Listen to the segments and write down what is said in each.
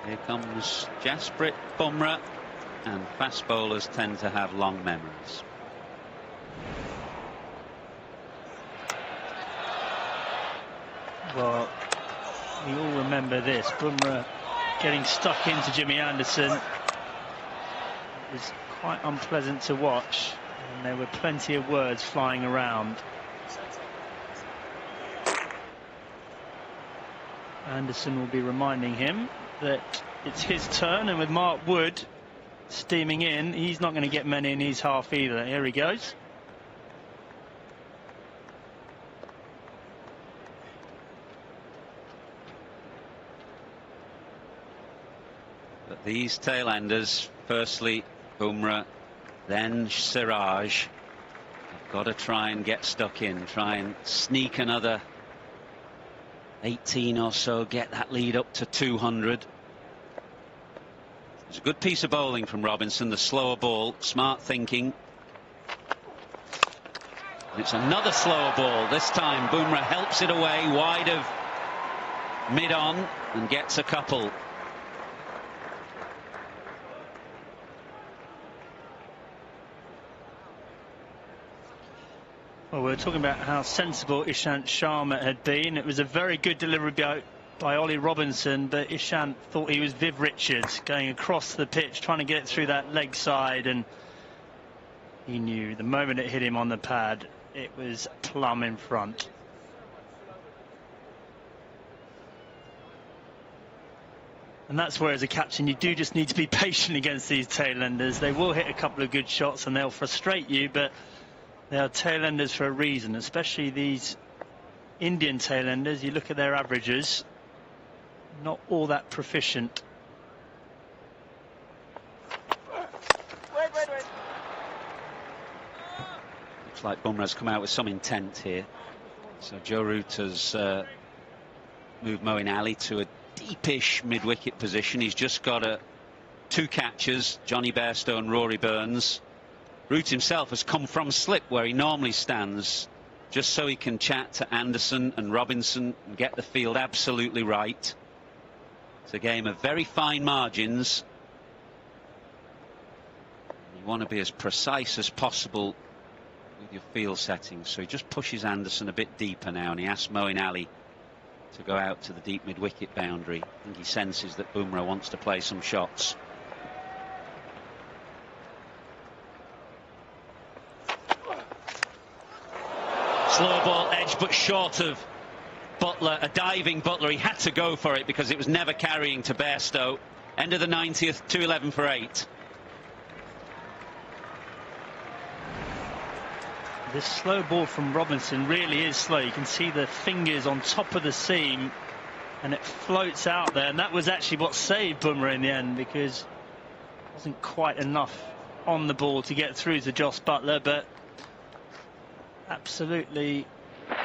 Here comes Jasprit Bumrah, and fast bowlers tend to have long memories. Well, we all remember this. Bumrah getting stuck into Jimmy Anderson. It was quite unpleasant to watch, and there were plenty of words flying around. Anderson will be reminding him that it's his turn, and with Mark Wood steaming in, he's not going to get many in his half either. Here he goes. But these tail-enders, firstly Bumrah, then Siraj, have got to try and get stuck in, try and sneak another 18 or so, get that lead up to 200. It's a good piece of bowling from Robinson, the slower ball, smart thinking. It's another slower ball. This time Bumrah helps it away wide of mid-on and gets a couple. Well, we were talking about how sensible Ishant Sharma had been. It was a very good delivery by Ollie Robinson, but Ishant thought he was Viv Richards going across the pitch, trying to get it through that leg side, and he knew the moment it hit him on the pad, it was plumb in front. And that's where, as a captain, you do just need to be patient against these tail-enders. They will hit a couple of good shots and they'll frustrate you, but they are tail-enders for a reason, especially these Indian tail-enders. You look at their averages, not all that proficient. Looks like Bumrah's come out with some intent here. So Joe Root has moved Moeen Ali to a deepish mid-wicket position. He's just got two catchers, Johnny Bairstow and Rory Burns. Root himself has come from slip where he normally stands, just so he can chat to Anderson and Robinson and get the field absolutely right. It's a game of very fine margins. You want to be as precise as possible with your field settings, so he just pushes Anderson a bit deeper now, and he asks Moeen Ali to go out to the deep mid-wicket boundary. I think he senses that Bumrah wants to play some shots. Slow ball edge, but short of Buttler, a diving Buttler. He had to go for it because it was never carrying to Bairstow. End of the 90th, 211 for 8. This slow ball from Robinson really is slow. You can see the fingers on top of the seam and it floats out there, and that was actually what saved Bumrah in the end, because it wasn't quite enough on the ball to get through to Jos Buttler, but absolutely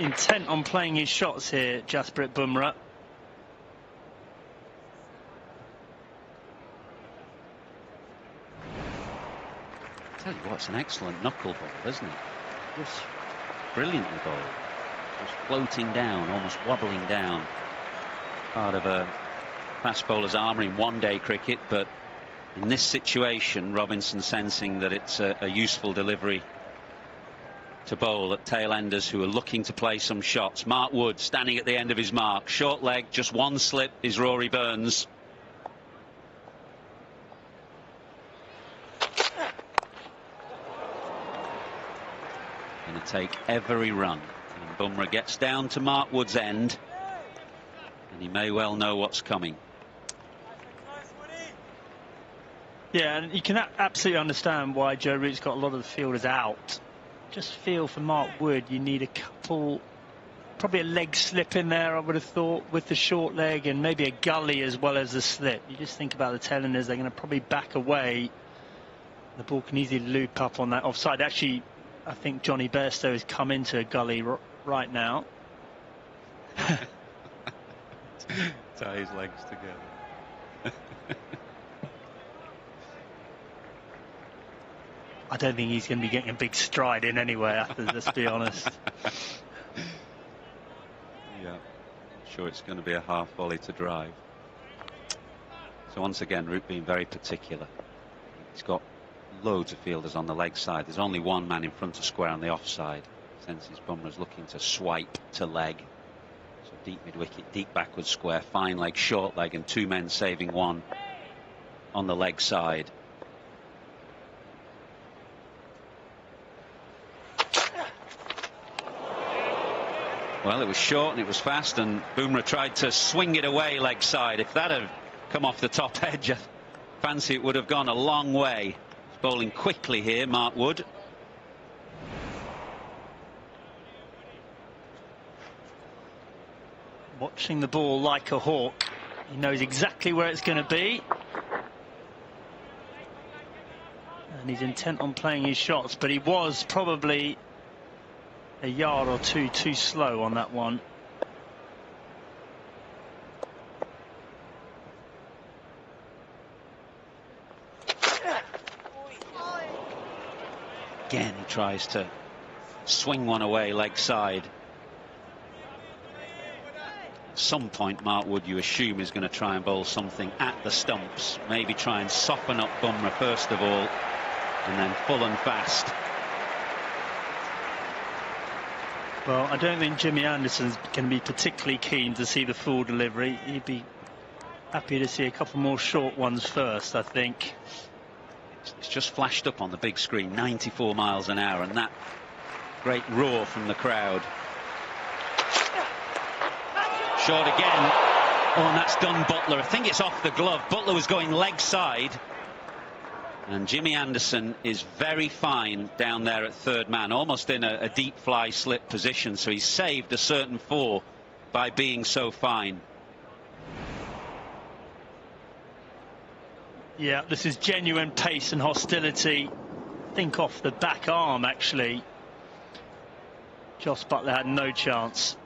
intent on playing his shots here, Jasprit Bumrah. I tell you what, it's an excellent knuckle ball, isn't it? Just brilliantly bowled. Just floating down, almost wobbling down. Part of a fast bowler's armour in one-day cricket, but in this situation, Robinson sensing that it's a useful delivery to bowl at tail-enders who are looking to play some shots. Mark Wood standing at the end of his mark. Short leg, just one slip is Rory Burns. Going to take every run. And Bumrah gets down to Mark Wood's end, and he may well know what's coming. Yeah, and you can absolutely understand why Joe Root's got a lot of the fielders out. Just feel for Mark Wood, you need a couple, probably a leg slip in there, I would have thought, with the short leg, and maybe a gully as well as a slip. You just think about the tail-enders, they're going to probably back away. The ball can easily loop up on that offside. Actually, I think Johnny Bairstow has come into a gully right now. Tie his legs together. I don't think he's going to be getting a big stride in anyway, let's be honest. Yeah, I'm sure it's going to be a half volley to drive. So once again, Root being very particular. He's got loads of fielders on the leg side. There's only one man in front of square on the offside. Senses Bumrah's looking to swipe to leg. So deep mid-wicket, deep backward square, fine leg, short leg, and two men saving one on the leg side. Well, it was short and it was fast, and Bumrah tried to swing it away leg side. If that had come off the top edge, I fancy it would have gone a long way. He's bowling quickly here, Mark Wood. Watching the ball like a hawk. He knows exactly where it's going to be. And he's intent on playing his shots, but he was probably a yard or two too slow on that one. Again, he tries to swing one away leg side. At some point, Mark Wood, you assume, is going to try and bowl something at the stumps. Maybe try and soften up Bumrah first of all, and then full and fast. Well, I don't think Jimmy Anderson's going to be particularly keen to see the full delivery. He'd be happy to see a couple more short ones first, I think. It's just flashed up on the big screen, 94 miles an hour, and that great roar from the crowd. Short again. Oh, and that's done Buttler. I think it's off the glove. Buttler was going leg side. And Jimmy Anderson is very fine down there at third man, almost in a deep fly slip position. So he's saved a certain four by being so fine. Yeah, this is genuine pace and hostility. Think off the back arm, actually. Jos Buttler had no chance.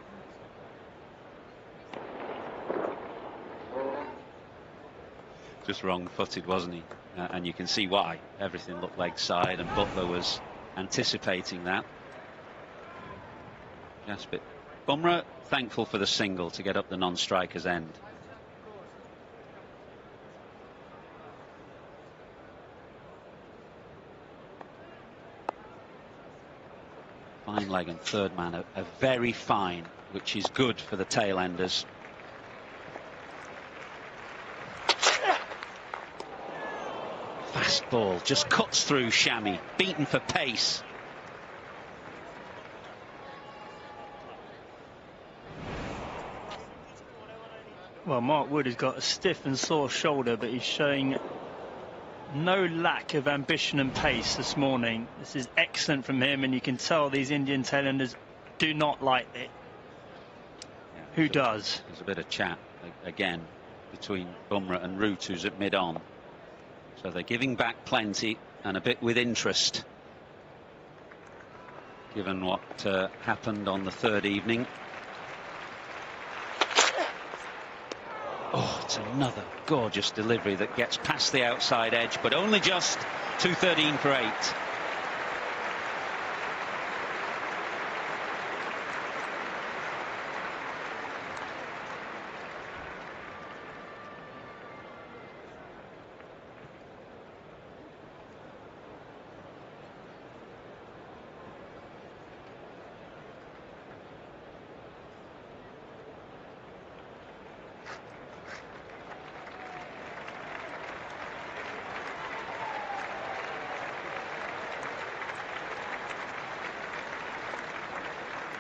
Just wrong-footed, wasn't he? And you can see why. Everything looked leg side, and Buttler was anticipating that. Jasprit Bumrah thankful for the single to get up the non-striker's end. Fine leg and third man are very fine, which is good for the tail enders. Fast ball just cuts through Shami, beaten for pace. Well, Mark Wood has got a stiff and sore shoulder, but he's showing no lack of ambition and pace this morning. This is excellent from him, and you can tell these Indian tailenders do not like it. Yeah, Who does? There's a bit of chat again between Bumrah and Root, who's at mid-on. So they're giving back plenty and a bit with interest, given what happened on the third evening. Oh, it's another gorgeous delivery that gets past the outside edge, but only just 213 for 8.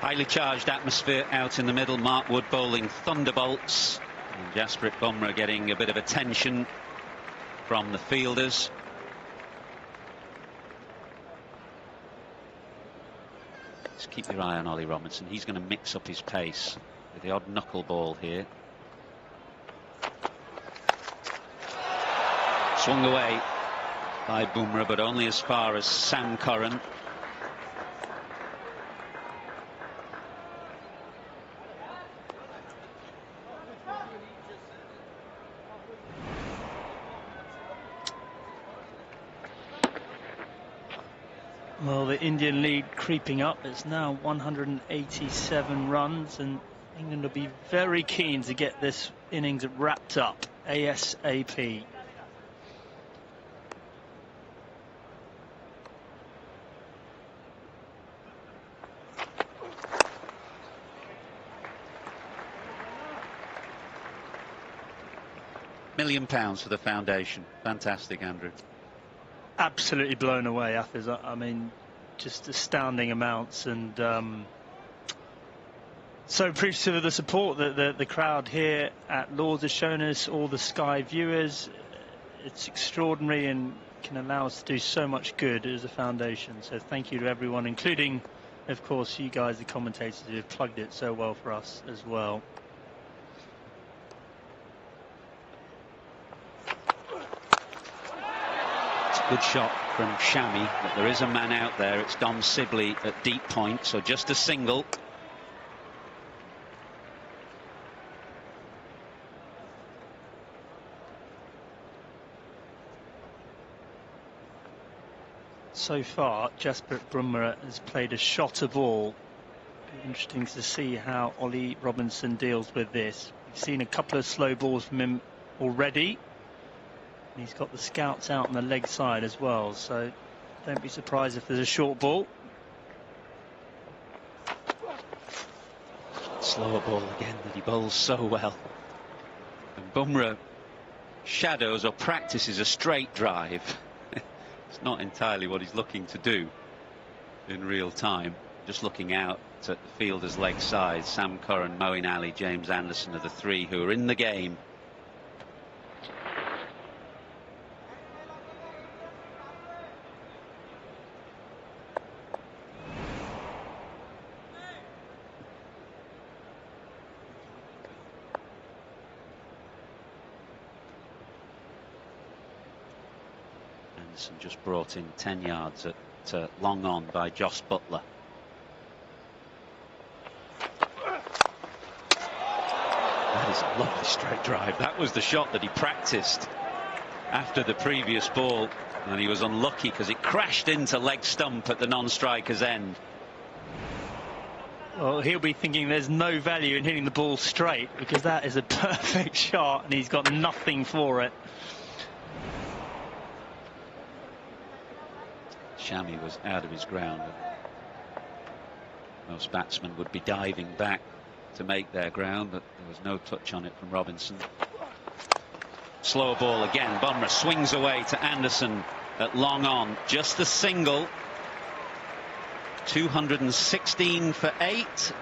Highly charged atmosphere out in the middle. Mark Wood bowling thunderbolts, and Jasprit Bumrah getting a bit of attention from the fielders. Just keep your eye on Ollie Robinson. He's going to mix up his pace with the odd knuckleball here. Swung away by Bumrah, but only as far as Sam Curran. Well, the Indian lead creeping up. It's now 187 runs, and England will be very keen to get this innings wrapped up ASAP. £1 million for the foundation. Fantastic, Andrew. Absolutely blown away, Hafiz. I mean, just astounding amounts, and so appreciative of the support that the crowd here at Lord's has shown us, all the Sky viewers. It's extraordinary and can allow us to do so much good as a foundation. So thank you to everyone, including, of course, you guys, the commentators, who have plugged it so well for us as well. Good shot from Shami, but there is a man out there. It's Dom Sibley at deep point, so just a single. So far, Jasprit Bumrah has played a shot of all. Interesting to see how Ollie Robinson deals with this. We've seen a couple of slow balls from him already. He's got the scouts out on the leg side as well, so don't be surprised if there's a short ball. Slower ball again that he bowls so well. And Bumrah shadows or practices a straight drive. It's not entirely what he's looking to do in real time. Just looking out at the fielder's leg side. Sam Curran, Moeen Ali, James Anderson are the three who are in the game. And just brought in 10 yards at long on by Joss Buttler. That is a lovely straight drive. That was the shot that he practiced after the previous ball, and he was unlucky because it crashed into leg stump at the non-striker's end. Well, he'll be thinking there's no value in hitting the ball straight, because that is a perfect shot and he's got nothing for it. Shami was out of his ground. Most batsmen would be diving back to make their ground, but there was no touch on it from Robinson. Slower ball again. Bumrah swings away to Anderson at long on. Just a single. 216 for 8.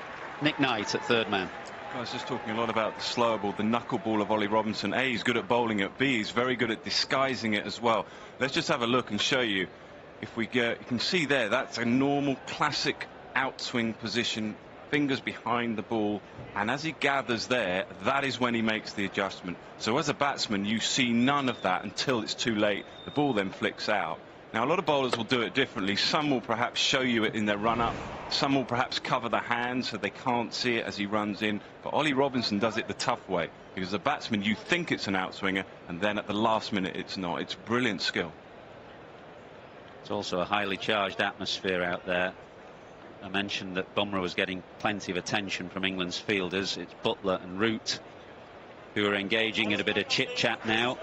Nick Knight at third man. I was just talking a lot about the slower ball, the knuckle ball of Ollie Robinson. A, he's good at bowling it. B, he's very good at disguising it as well. Let's just have a look and show you. If we get, you can see there, that's a normal classic outswing position, fingers behind the ball, and as he gathers there, that is when he makes the adjustment. So as a batsman, you see none of that until it's too late. The ball then flicks out. Now, a lot of bowlers will do it differently. Some will perhaps show you it in their run-up. Some will perhaps cover the hand so they can't see it as he runs in. But Ollie Robinson does it the tough way, because as a batsman, you think it's an outswinger, and then at the last minute, it's not. It's brilliant skill. It's also a highly charged atmosphere out there. I mentioned that Bumrah was getting plenty of attention from England's fielders. It's Buttler and Root who are engaging in a bit of chit-chat now.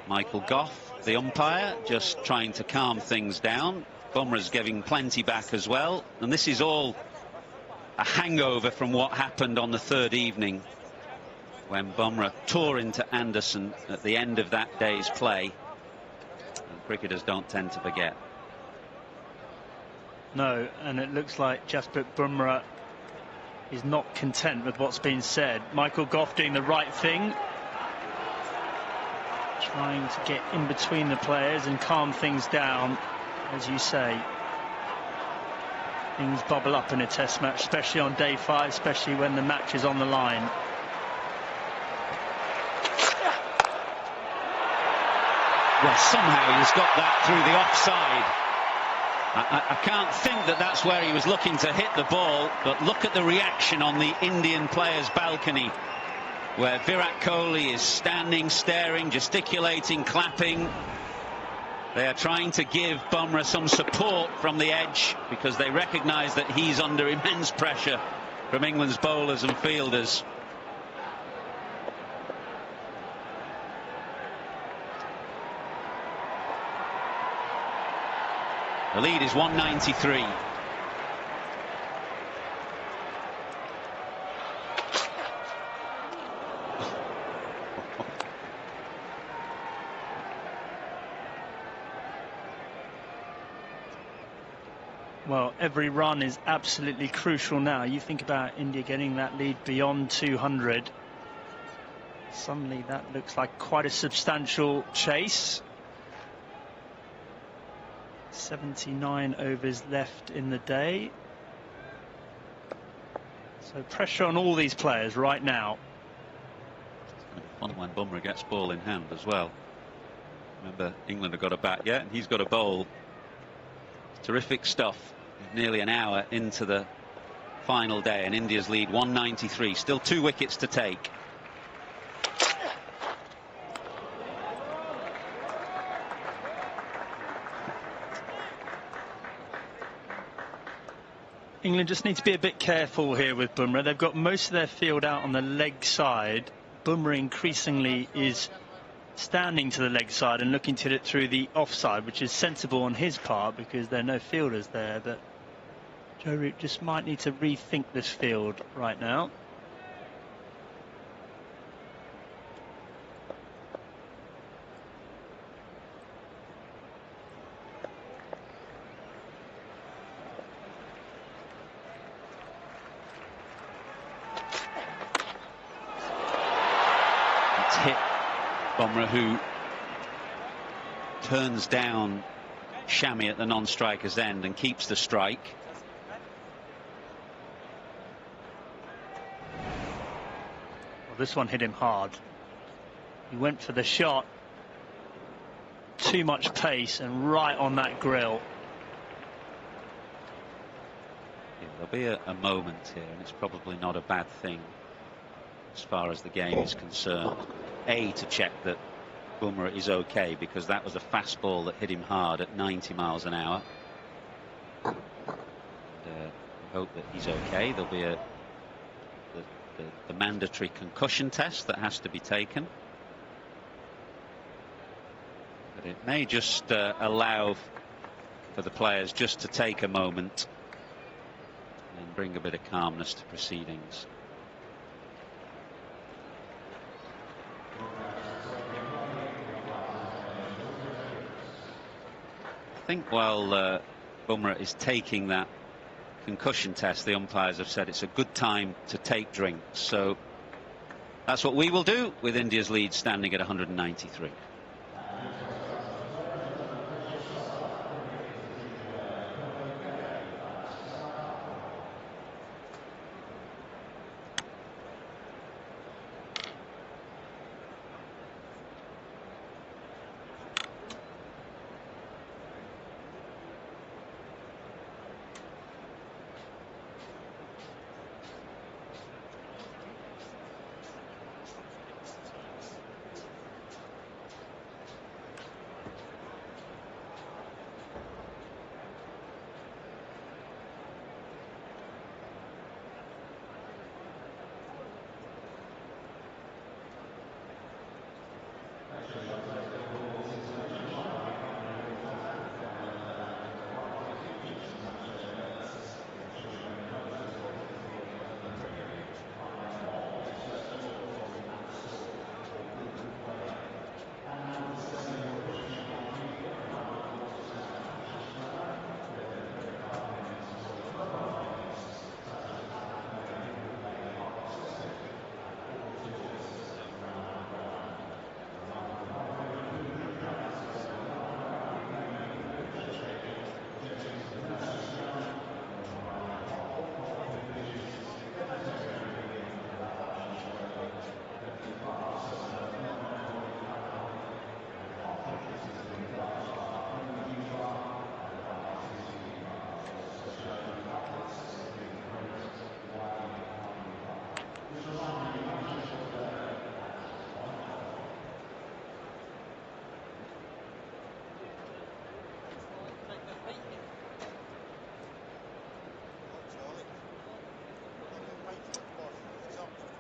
Michael Goff, the umpire, just trying to calm things down. Bumrah's giving plenty back as well. And this is all a hangover from what happened on the third evening, when Bumrah tore into Anderson at the end of that day's play. Cricketers don't tend to forget. No, and it looks like Jasprit Bumrah is not content with what's been said. Michael Goff doing the right thing, trying to get in between the players and calm things down. As you say, things bubble up in a test match, especially on day 5, especially when the match is on the line. Well, somehow he's got that through the offside. I can't think that that's where he was looking to hit the ball, but look at the reaction on the Indian players' balcony, where Virat Kohli is standing, staring, gesticulating, clapping. They are trying to give Bumrah some support from the edge, because they recognise that he's under immense pressure from England's bowlers and fielders. The lead is 193. Well, every run is absolutely crucial now. You think about India getting that lead beyond 200. Suddenly that looks like quite a substantial chase. 79 overs left in the day. So pressure on all these players right now. It's going to be fun when Bumrah gets ball in hand as well. Remember, England have got a bat yet, and he's got a bowl. Terrific stuff. Nearly an hour into the final day, and India's lead 193. Still 2 wickets to take. England just need to be a bit careful here with Bumrah. They've got most of their field out on the leg side. Bumrah increasingly is standing to the leg side and looking to hit it through the offside, which is sensible on his part because there are no fielders there. But Joe Root just might need to rethink this field right now. It's hit Bumrah, who turns down Shami at the non-striker's end and keeps the strike. This one hit him hard. He went for the shot. Too much pace and right on that grill. Yeah, there'll be a moment here, and it's probably not a bad thing as far as the game is concerned. To check that Bumrah is okay, because that was a fastball that hit him hard at 90 miles an hour. And, we hope that he's okay. There'll be the mandatory concussion test that has to be taken. But it may just allow for the players just to take a moment and bring a bit of calmness to proceedings. I think while Bumrah is taking that concussion test, the umpires have said it's a good time to take drinks. So that's what we will do, with India's lead standing at 193.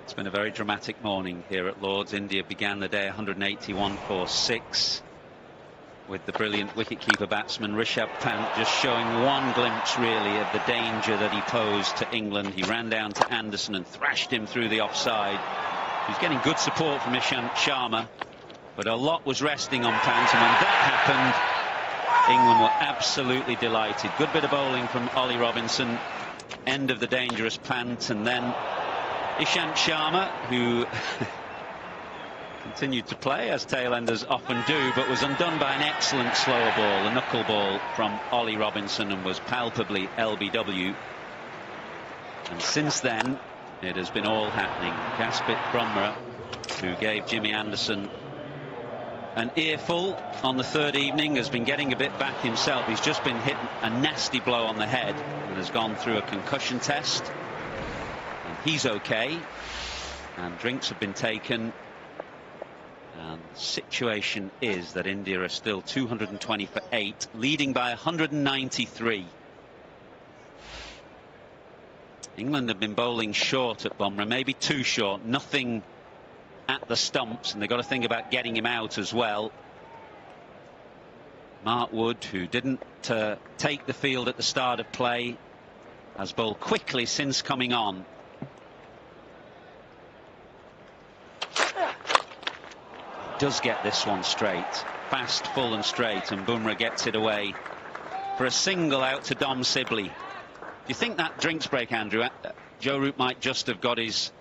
It's been a very dramatic morning here at Lord's. India began the day 181 for 6. with the brilliant wicket-keeper batsman Rishabh Pant just showing one glimpse really of the danger that he posed to England. He ran down to Anderson and thrashed him through the offside. He's getting good support from Ishant Sharma, but a lot was resting on Pant, and when that happened, England were absolutely delighted. Good bit of bowling from Ollie Robinson, end of the dangerous Pant, and then Ishant Sharma, who continued to play as tailenders often do, but was undone by an excellent slower ball, a knuckle ball from Ollie Robinson, and was palpably LBW. And since then it has been all happening. Jasprit Bumrah, who gave Jimmy Anderson an earful on the third evening, has been getting a bit back himself. He's just been hit a nasty blow on the head and has gone through a concussion test, and he's okay, and drinks have been taken. And the situation is that India are still 220 for 8, leading by 193. England have been bowling short at Bumrah, maybe too short, nothing at the stumps, and they've got to think about getting him out as well. Mark Wood, who didn't take the field at the start of play, has bowled quickly since coming on. Does get this one straight, fast, full and straight, and Bumrah gets it away for a single out to Dom Sibley. Do you think that drinks break, Andrew, Joe Root might just have got his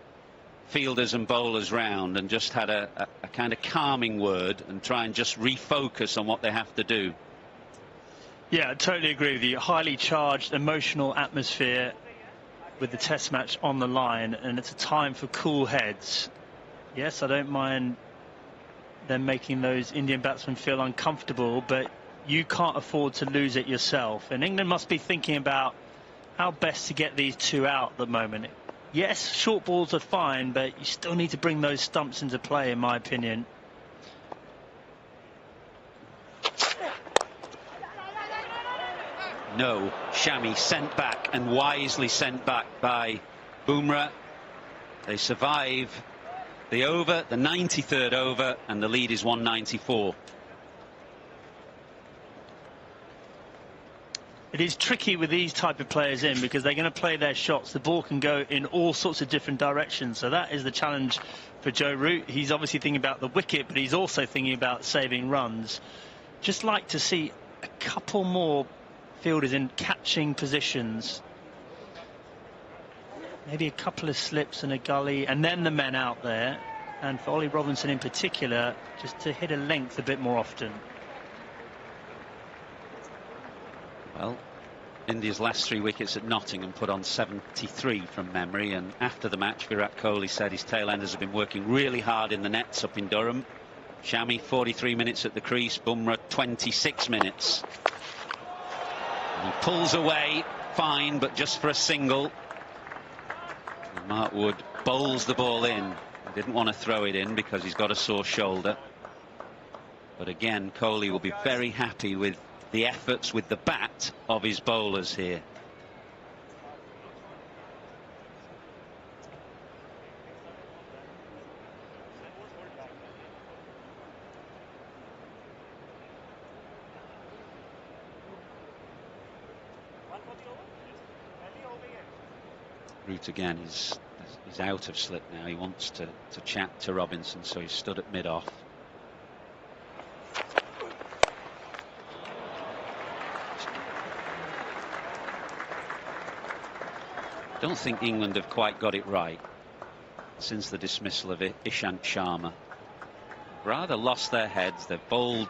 fielders and bowlers round and just had a kind of calming word and try and just refocus on what they have to do? Yeah, I totally agree with you. Highly charged, emotional atmosphere with the test match on the line, and it's a time for cool heads. Yes, I don't mind them making those Indian batsmen feel uncomfortable, but you can't afford to lose it yourself. And England must be thinking about how best to get these two out at the moment. Yes, short balls are fine, but you still need to bring those stumps into play, in my opinion. No, Shami sent back, and wisely sent back by Bumrah. They survive the over, the 93rd over, and the lead is 194. It is tricky with these type of players in, because they're going to play their shots. The ball can go in all sorts of different directions, so that is the challenge for Joe Root. He's obviously thinking about the wicket, but he's also thinking about saving runs. Just like to see a couple more fielders in catching positions. Maybe a couple of slips and a gully, and then the men out there. And for Ollie Robinson in particular, just to hit a length a bit more often. Well, India's last 3 wickets at Nottingham put on 73 from memory, and after the match Virat Kohli said his tailenders have been working really hard in the nets up in Durham. Shami 43 minutes at the crease, Bumrah 26 minutes. And he pulls away fine, but just for a single. And Mark Wood bowls the ball in. He didn't want to throw it in because he's got a sore shoulder. But again, Kohli will be very happy with the efforts with the bat of his bowlers here. Root again is out of slip now. He wants to chat to Robinson, so he's stood at mid-off. Don't think England have quite got it right since the dismissal of Ishant Sharma. Rather lost their heads. They've bowled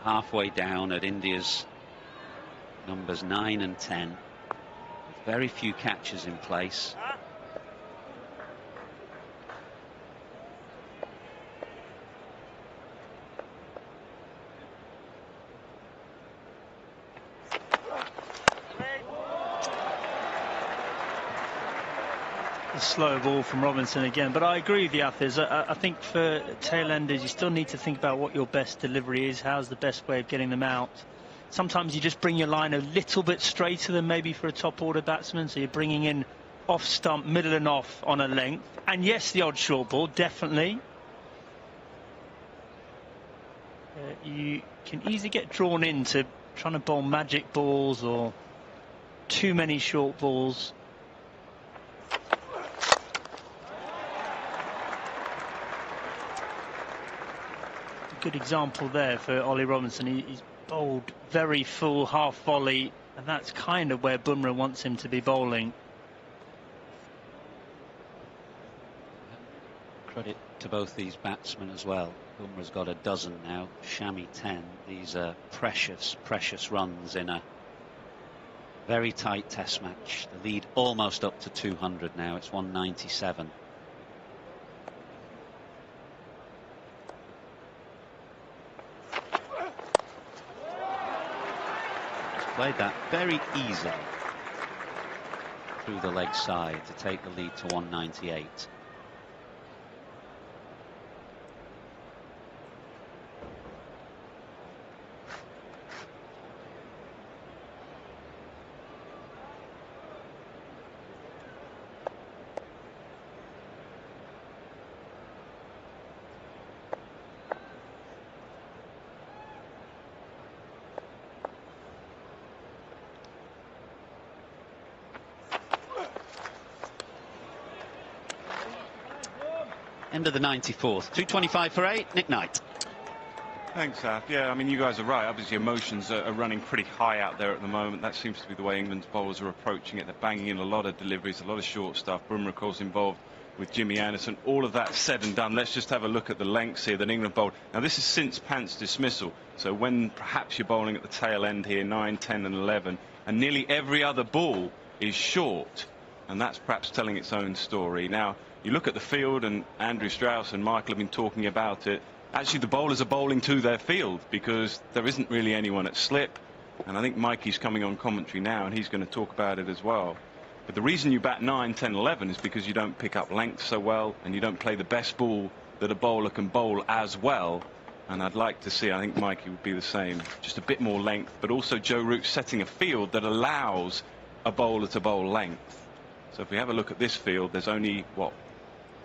halfway down at India's numbers 9 and 10. Very few catches in place. A slow ball from Robinson again, but I agree with you, Athers. I think for tailenders you still need to think about what your best delivery is. How's the best way of getting them out? Sometimes you just bring your line a little bit straighter than maybe for a top order batsman, so you're bringing in off stump, middle and off on a length. And yes, the odd short ball, definitely. You can easily get drawn into trying to bowl magic balls or too many short balls. A good example there for Ollie Robinson. He's bowled very full half volley, and that's kind of where Bumrah wants him to be bowling. Credit to both these batsmen as well. Bumrah's got a dozen now, Shami 10. These are precious, precious runs in a very tight test match. The lead almost up to 200 now. It's 197. He's played that very easily through the leg side to take the lead to 198. End of the 94th. 225 for 8. Nick Knight. Thanks, Af. Yeah, I mean, you guys are right. Obviously, emotions are running pretty high out there at the moment. That seems to be the way England's bowlers are approaching it. They're banging in a lot of deliveries, a lot of short stuff. Bumrah, of course, involved with Jimmy Anderson. All of that said and done, let's just have a look at the lengths here that England bowled. Now, this is since Pant's dismissal. So when perhaps you're bowling at the tail end here, 9, 10 and 11, and nearly every other ball is short. And that's perhaps telling its own story. Now, you look at the field, and Andrew Strauss and Michael have been talking about it. Actually, the bowlers are bowling to their field because there isn't really anyone at slip. And I think Mikey's coming on commentary now, and he's going to talk about it as well. But the reason you bat 9, 10, 11 is because you don't pick up length so well, and you don't play the best ball that a bowler can bowl as well. And I'd like to see, I think Mikey would be the same, just a bit more length, but also Joe Root setting a field that allows a bowler to bowl length. So if we have a look at this field, there's only, what,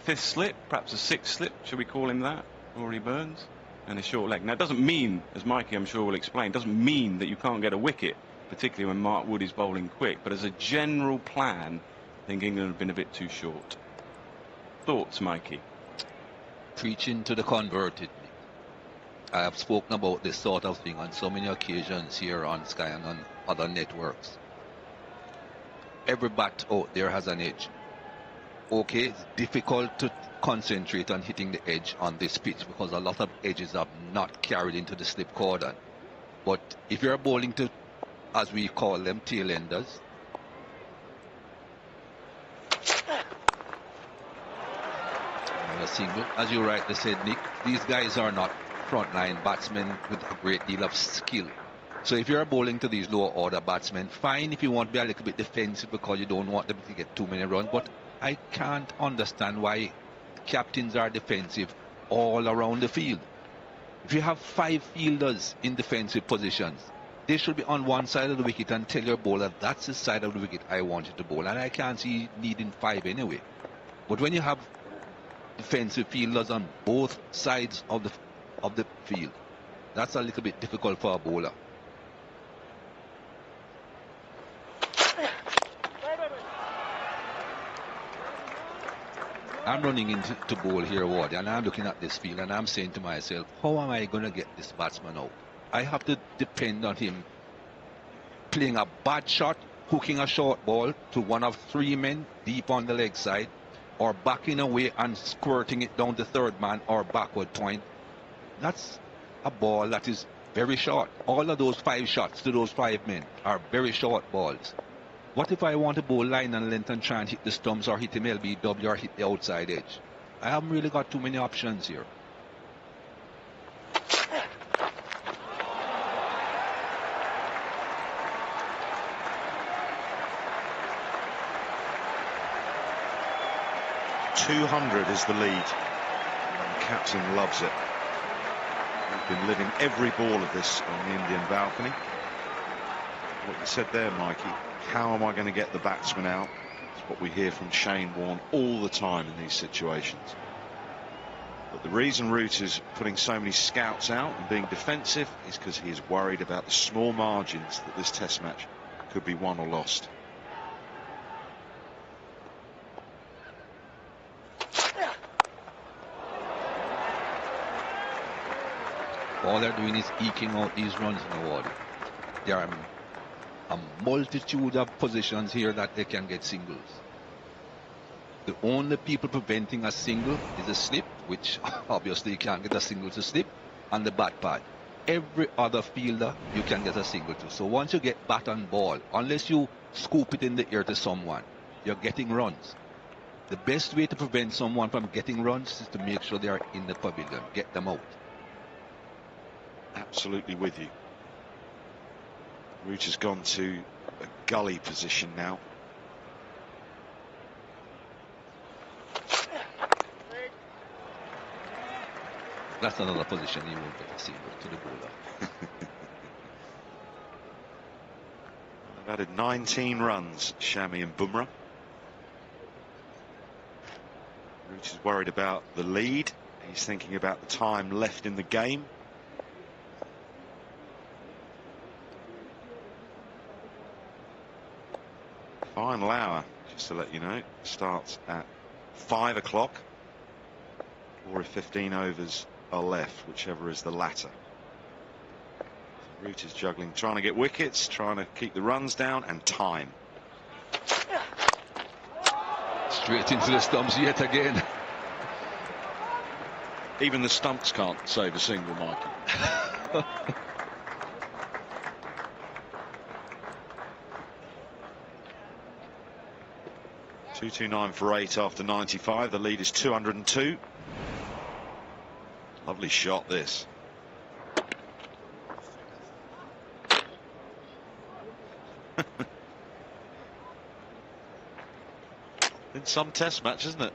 5th slip, perhaps a 6th slip, should we call him that? Rory Burns, and a short leg. Now, it doesn't mean, as Mikey I'm sure will explain, doesn't mean that you can't get a wicket, particularly when Mark Wood is bowling quick. But as a general plan, I think England have been a bit too short. Thoughts, Mikey? Preaching to the converted. I have spoken about this sort of thing on so many occasions here on Sky and on other networks. Every bat out there has an edge. Okay, it's difficult to concentrate on hitting the edge on this pitch because a lot of edges are not carried into the slip cordon. But if you're bowling to, as we call them, tail enders, a single, as you rightly said, Nick, these guys are not frontline batsmen with a great deal of skill. So if you're bowling to these lower order batsmen, fine if you want to be a little bit defensive because you don't want them to get too many runs, but I can't understand why captains are defensive all around the field. If you have 5 fielders in defensive positions, they should be on one side of the wicket and tell your bowler that's the side of the wicket I want you to bowl, and I can't see needing 5 anyway. But when you have defensive fielders on both sides of the field, that's a little bit difficult for a bowler. I'm running into bowl here, Ward, and I'm looking at this field and I'm saying to myself, how am I going to get this batsman out? I have to depend on him playing a bad shot, hooking a short ball to one of 3 men deep on the leg side, or backing away and squirting it down the 3rd man or backward point. That's a ball that is very short. All of those 5 shots to those 5 men are very short balls. What if I want to bowl line and length and try and hit the stumps or hit him LBW or hit the outside edge? I haven't really got too many options here. .200 is the lead. And the captain loves it. We've been living every ball of this on the Indian balcony. What you said there, Mikey, how am I going to get the batsman out? It's what we hear from Shane Warne all the time in these situations. But the reason Root is putting so many scouts out and being defensive is because he is worried about the small margins that this test match could be won or lost. All they're doing is eking out these runs in the water. There are a multitude of positions here that they can get singles. The only people preventing a single is a slip, which obviously you can't get a single to slip, and the bat pad. Every other fielder you can get a single to. So once you get bat and ball, unless you scoop it in the air to someone, you're getting runs. The best way to prevent someone from getting runs is to make sure they are in the pavilion, get them out. Absolutely with you. Root has gone to a gully position now. That's another position he won't get a single to the bowler. They've added 19 runs, Shami and Bumrah. Root is worried about the lead. He's thinking about the time left in the game. Final hour, just to let you know, starts at 5 o'clock, or if 15 overs are left, whichever is the latter. Root is juggling, trying to get wickets, trying to keep the runs down, and time. Straight into the stumps yet again. Even the stumps can't save a single, Mikey. 229 for 8 after 95. The lead is 202. Lovely shot, this. In some test match, isn't it?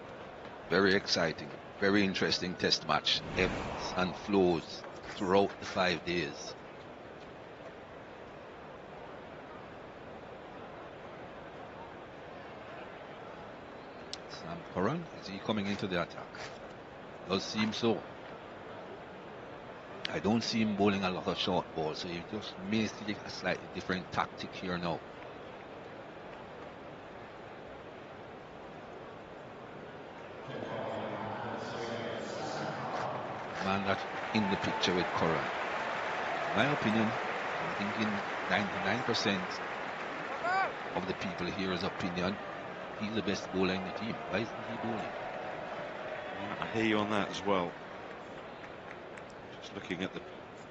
Very exciting, very interesting test match. Ebbs and flows throughout the 5 days. Sam Curran, is he coming into the attack? Does seem so. I don't see him bowling a lot of short balls, so he just may see a slightly different tactic here now. Man that's in the picture with Curran. In my opinion, I'm thinking 99% of the people here's opinion, he's the best bowler in the team. Why isn't he bowling? I hear you on that as well. Just looking at the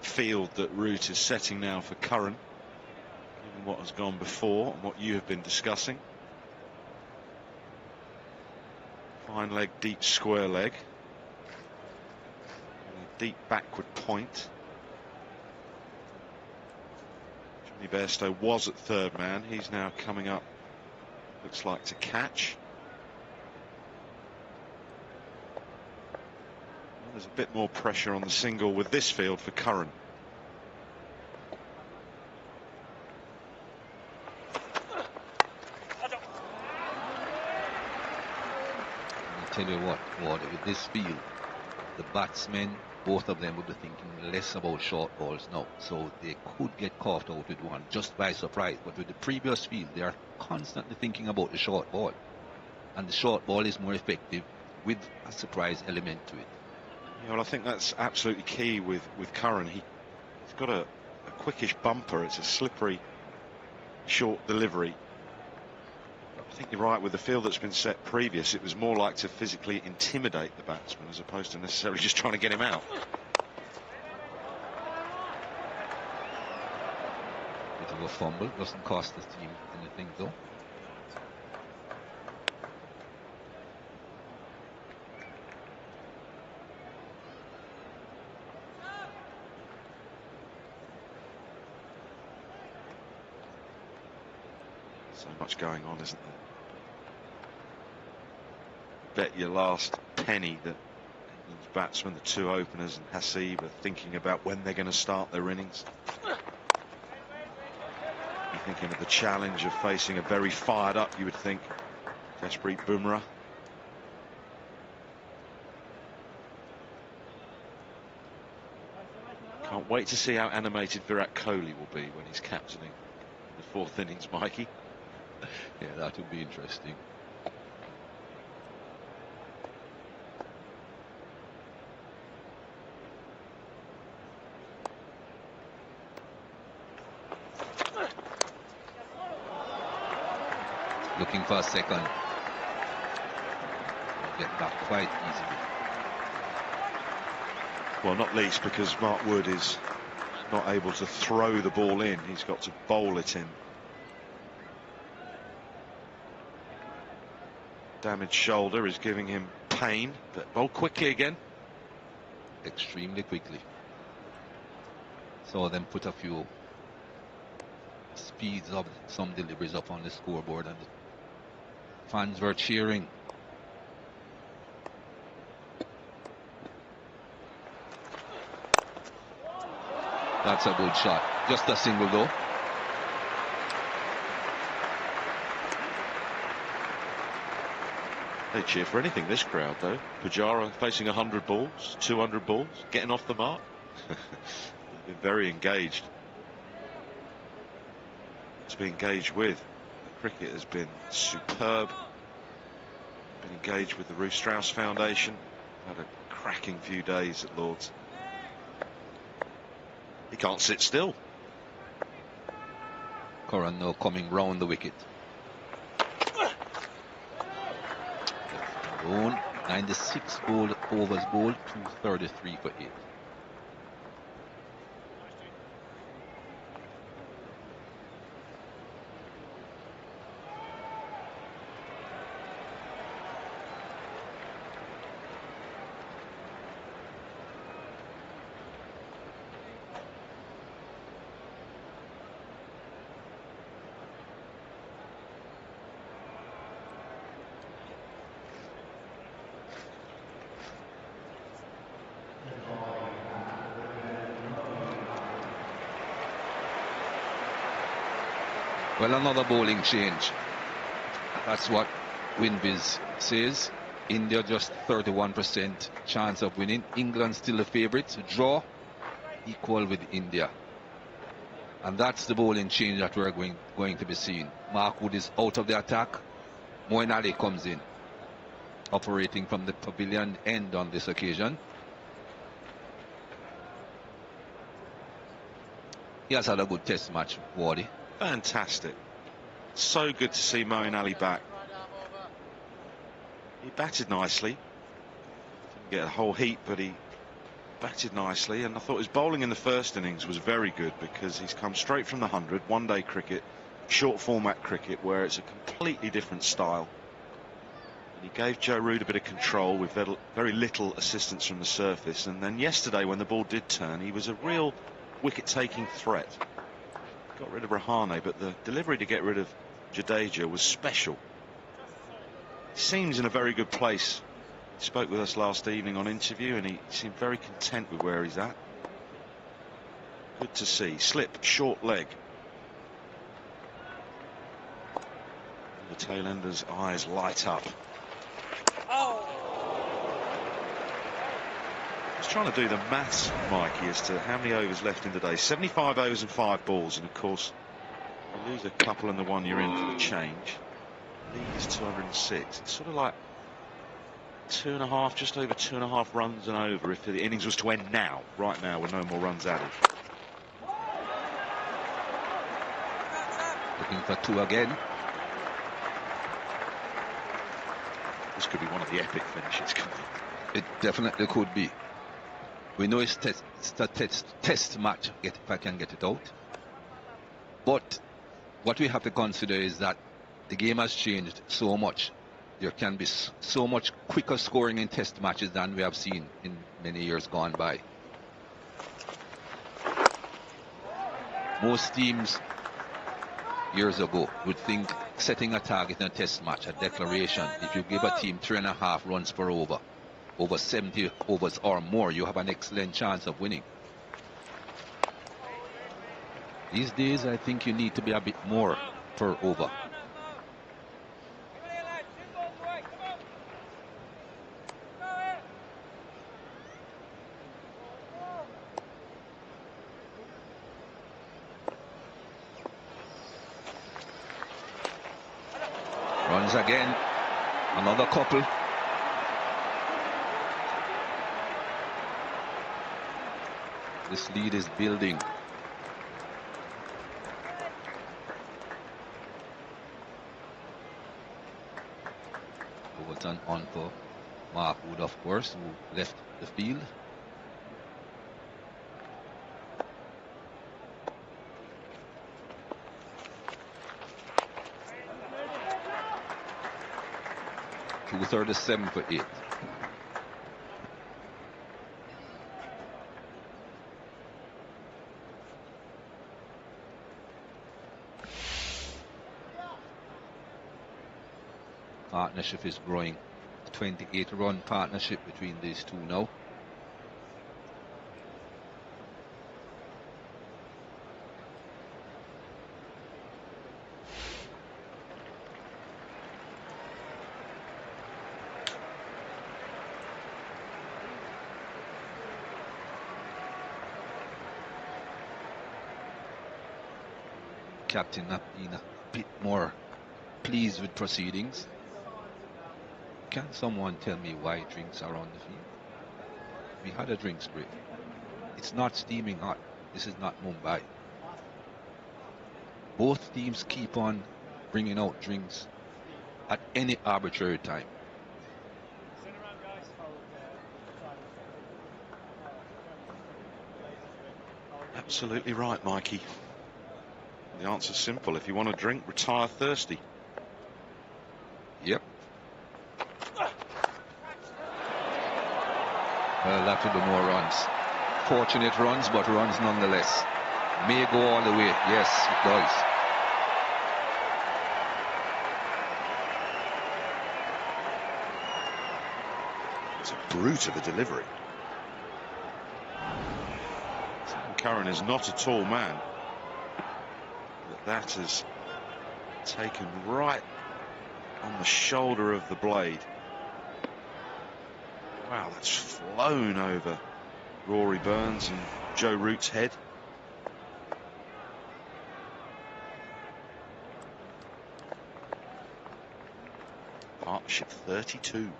field that Root is setting now for Curran, given what has gone before and what you have been discussing. Fine leg, deep square leg. Deep backward point. Johnny Bairstow was at third man. He's now coming up, looks like, to catch. Well, there's a bit more pressure on the single with this field for Curran. I'll tell you what, with this field, the batsmen, both of them would be thinking less about short balls now, so they could get caught out with one just by surprise. But with the previous field, they are constantly thinking about the short ball, and the short ball is more effective with a surprise element to it. Yeah, well, I think that's absolutely key with Curran. He's got a quickish bumper. It's a slippery, short delivery. I think you're right, with the field that's been set previous, it was more like to physically intimidate the batsman as opposed to necessarily just trying to get him out. Bit of a fumble, doesn't cost the team anything though. So much going on, isn't there? Bet your last penny that England's batsmen, the two openers and Hasib, are thinking about when they're going to start their innings. You're thinking of the challenge of facing a very fired up, you would think, Jasprit Bumrah. Can't wait to see how animated Virat Kohli will be when he's captaining the fourth innings, Mikey. Yeah, that would be interesting. Looking for a second. Get back quite easily. Well, not least because Mark Wood is not able to throw the ball in. He's got to bowl it in. Damaged shoulder is giving him pain, but bowl quickly again. Extremely quickly. Saw them put a few speeds of some deliveries up on the scoreboard, and the fans were cheering. That's a good shot. Just a single though. They cheer for anything, this crowd, though. Pujara facing 100 balls, 200 balls, getting off the mark. They've been very engaged. To be engaged with. The cricket has been superb. Been engaged with the Ruth Strauss Foundation. Had a cracking few days at Lord's. He can't sit still. Curran now coming round the wicket. 96 overs bowled, 233 for 8. Well, another bowling change. That's what WinViz says. India just 31% chance of winning. England still the favourites. Draw equal with India. And that's the bowling change that we're going to be seeing. Mark Wood is out of the attack. Moeen Ali comes in, operating from the pavilion end on this occasion. He has had a good test match, Wardy. Fantastic. So good to see Moeen Ali back. He batted nicely. Didn't get a whole heat, but he batted nicely. And I thought his bowling in the first innings was very good because he's come straight from the 100, one-day cricket, short format cricket, where it's a completely different style. And he gave Joe Root a bit of control with very little assistance from the surface. And then yesterday, when the ball did turn, he was a real wicket-taking threat. Got rid of Rahane, but the delivery to get rid of Jadeja was special. He seems in a very good place. He spoke with us last evening on interview and he seemed very content with where he's at. Good to see. Slip, short leg. And the tail ender's eyes light up. I was trying to do the maths, Mikey, as to how many overs left in the day. 75 overs and 5 balls, and of course you lose a couple in the one you're in for the change. Lead is 206. It's sort of like 2.5, just over 2.5 runs and over if the innings was to end now, right now, with no more runs added. Looking for 2 again. This could be one of the epic finishes, couldn't it? It definitely could be. We know it's a test match, if I can get it out. But what we have to consider is that the game has changed so much. There can be so much quicker scoring in test matches than we have seen in many years gone by. Most teams years ago would think setting a target in a test match, a declaration, if you give a team 3.5 runs per over 70 overs or more, you have an excellent chance of winning. These days, I think you need to be a bit more per over. Once again, another couple. This lead is building. Overton on for Mark Wood, of course, who left the field. .237 for 8. Partnership is growing. 28-run partnership between these two now. Captain not being a bit more pleased with proceedings. Can someone tell me why drinks are on the field? We had a drinks break. It's not steaming hot. This is not Mumbai. Both teams keep on bringing out drinks at any arbitrary time. Absolutely right, Mikey. The answer's simple. If you want a drink, retire thirsty. Yep. Well, that will be more runs. Fortunate runs, but runs nonetheless. May go all the way. Yes, it does. It's a brute of a delivery. Curran is not a tall man, but that has taken right on the shoulder of the blade. Wow, that's flown over Rory Burns and Joe Root's head. Partnership 32.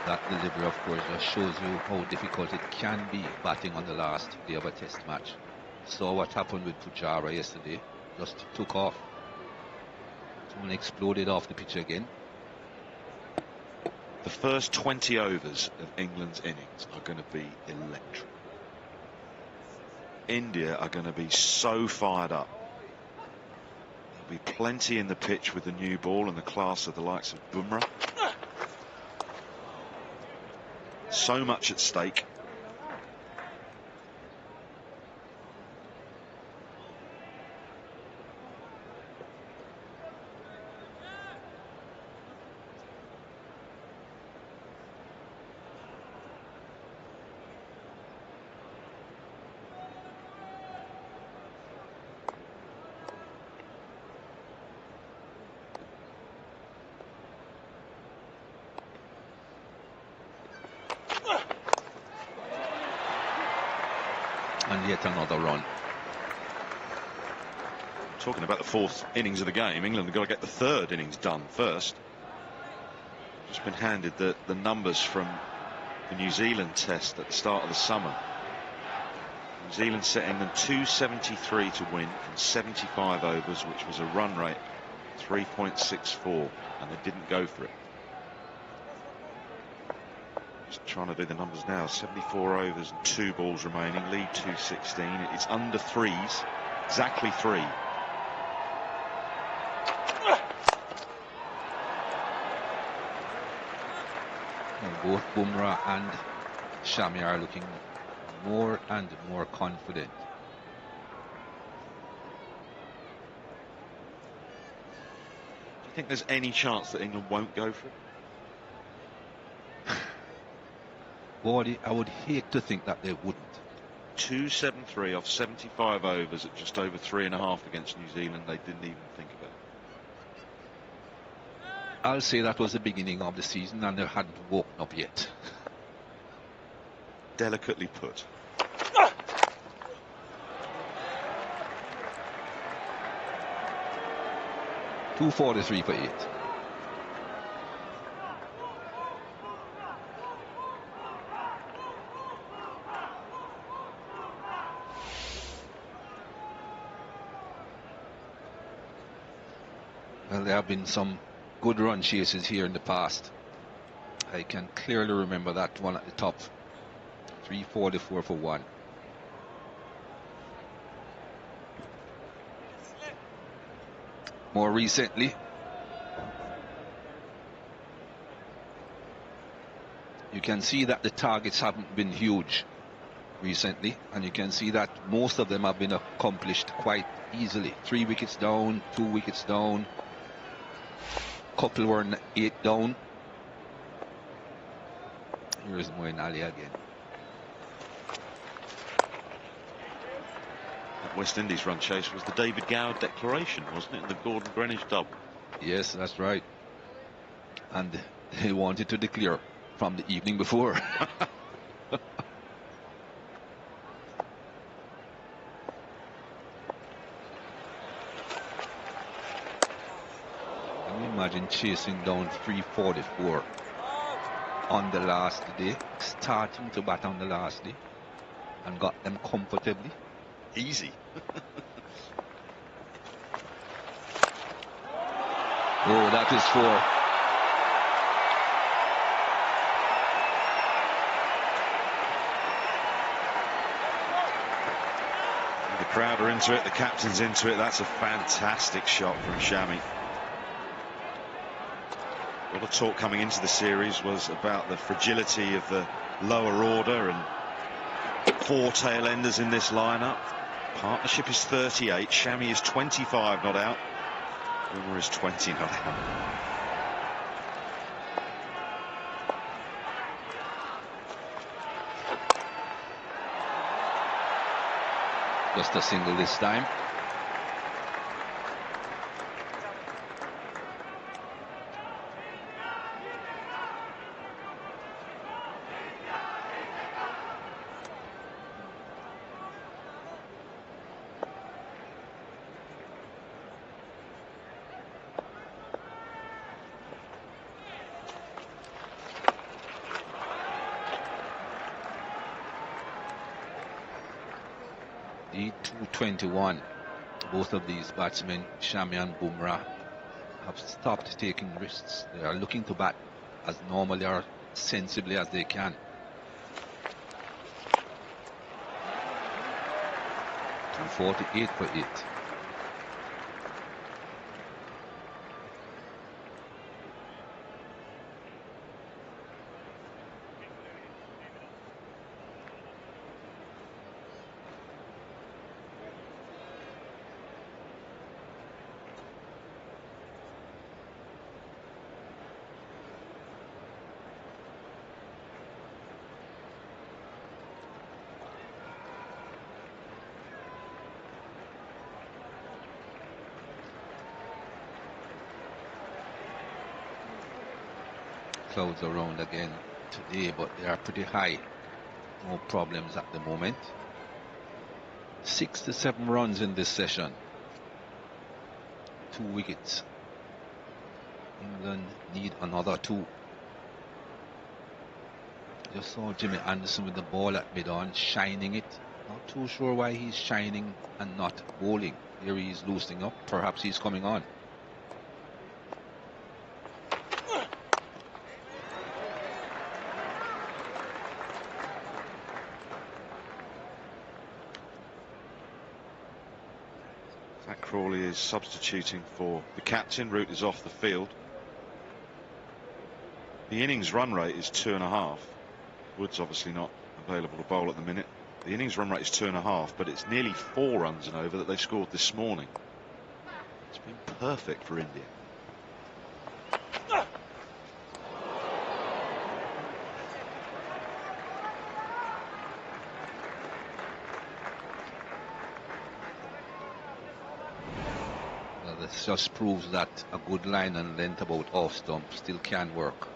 That delivery, of course, just shows you how difficult it can be batting on the last day of a test match. Saw what happened with Pujara yesterday. Just took off. Someone exploded off the pitch again. The first 20 overs of England's innings are going to be electric. India are going to be so fired up. There'll be plenty in the pitch with the new ball and the class of the likes of Bumrah. So much at stake. And yet another run. Talking about the fourth innings of the game, England have got to get the third innings done first. Just been handed the numbers from the New Zealand test at the start of the summer. New Zealand setting them 273 to win from 75 overs, which was a run rate 3.64, and they didn't go for it. Just trying to do the numbers now. 74 overs and 2 balls remaining. Lead 216. It's under threes. Exactly 3. And both Bumrah and Shami are looking more and more confident. Do you think there's any chance that England won't go for it? Boy, I would hate to think that they wouldn't. 273 off 75 overs at just over 3.5 against New Zealand. They didn't even think about it. I'll say that was the beginning of the season and they hadn't woken up yet. Delicately put. 243 for 8. Well, there have been some good run chases here in the past. I can clearly remember that one at the top. 344 for 1. More recently, you can see that the targets haven't been huge recently, and you can see that most of them have been accomplished quite easily. 3 wickets down, 2 wickets down, couple were 8 down. Here's Moeen Ali again. That West Indies run chase was the David Gower declaration, wasn't it, in the Gordon Greenwich dub? Yes, that's right. And they wanted to declare from the evening before. Can you imagine chasing down 344 on the last day, starting to bat on the last day, and got them comfortably? Easy. Oh, that is 4. The crowd are into it, the captain's into it. That's a fantastic shot from Shami. All the talk coming into the series was about the fragility of the lower order and 4 tail enders in this lineup. Partnership is 38, Shami is 25 not out, Bumrah is 20 not out. Just a single this time. The 221. Both of these batsmen, Shami and Bumrah, have stopped taking risks. They are looking to bat as normally or sensibly as they can. 248 for 8. Clouds around again today, but they are pretty high. No problems at the moment. 6 to 7 runs in this session. 2 wickets. England need another 2. Just saw Jimmy Anderson with the ball at mid-on, shining it. Not too sure why he's shining and not bowling. Here he's loosening up. Perhaps he's coming on. Crawley is substituting for the captain. Root is off the field. The innings run rate is 2.5. Wood's obviously not available to bowl at the minute. The innings run rate is 2.5, but it's nearly 4 runs and over that they scored this morning. It's been perfect for India. This just proves that a good line and length about off stump still can work.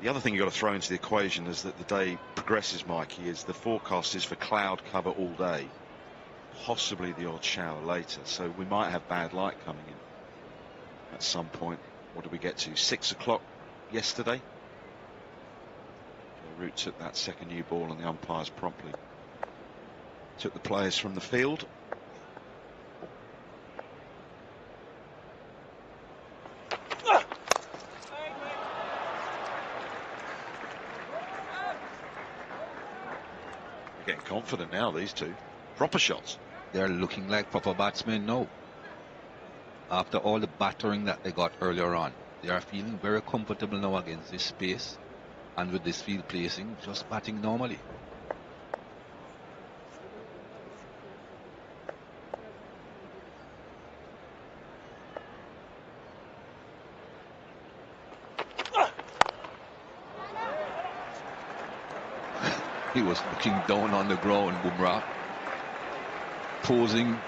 The other thing you've got to throw into the equation as that the day progresses, Mikey, is the forecast is for cloud cover all day, possibly the odd shower later, so we might have bad light coming in at some point. What did we get to? 6 o'clock yesterday. Root took that second new ball and the umpires promptly took the players from the field. They're getting confident now, these two. Proper shots. They're looking like proper batsmen now. After all the battering that they got earlier on, they are feeling very comfortable now against this space and with this field placing, just batting normally. He was looking down on the ground, Bumrah, posing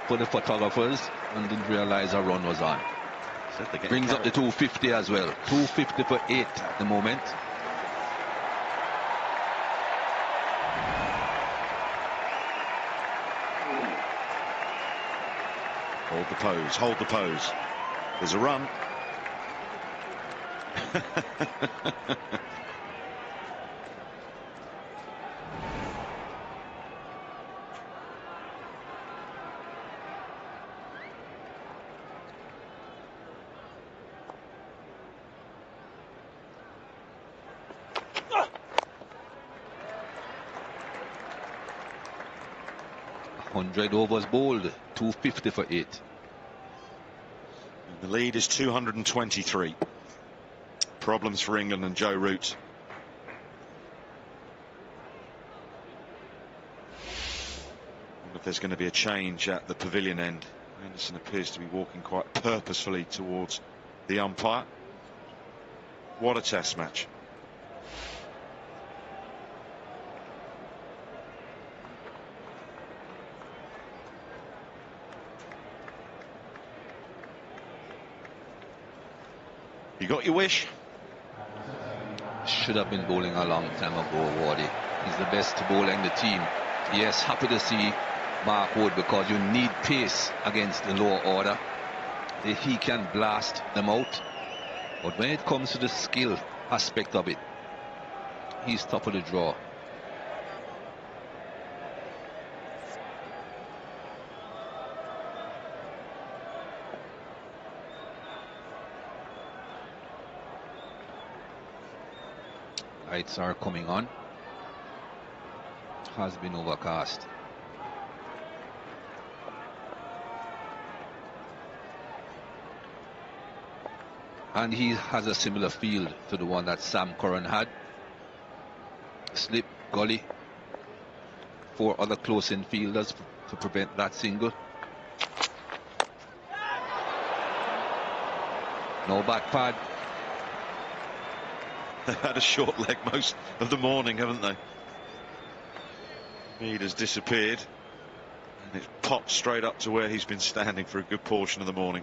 for the photographers, and didn't realize a run was on. Brings up the 250 as well. 250 for 8 at the moment. Hold the pose, hold the pose. There's a run. Hundred overs bowled, 250 for 8. And the lead is 223. Problems for England and Joe Root. Wonder if there's going to be a change at the pavilion end. Anderson appears to be walking quite purposefully towards the umpire. What a test match. You got your wish? Should have been bowling a long time ago, Wardy. He's the best bowler in the team. Yes, happy to see Mark Wood, because you need pace against the lower order. He can blast them out. But when it comes to the skill aspect of it, he's top of the draw. Lights are coming on. Has been overcast. And he has a similar field to the one that Sam Curran had. Slip, gully. 4 other close-in fielders to prevent that single. No back pad. They've had a short leg most of the morning, haven't they? Mead has disappeared, and it's popped straight up to where he's been standing for a good portion of the morning.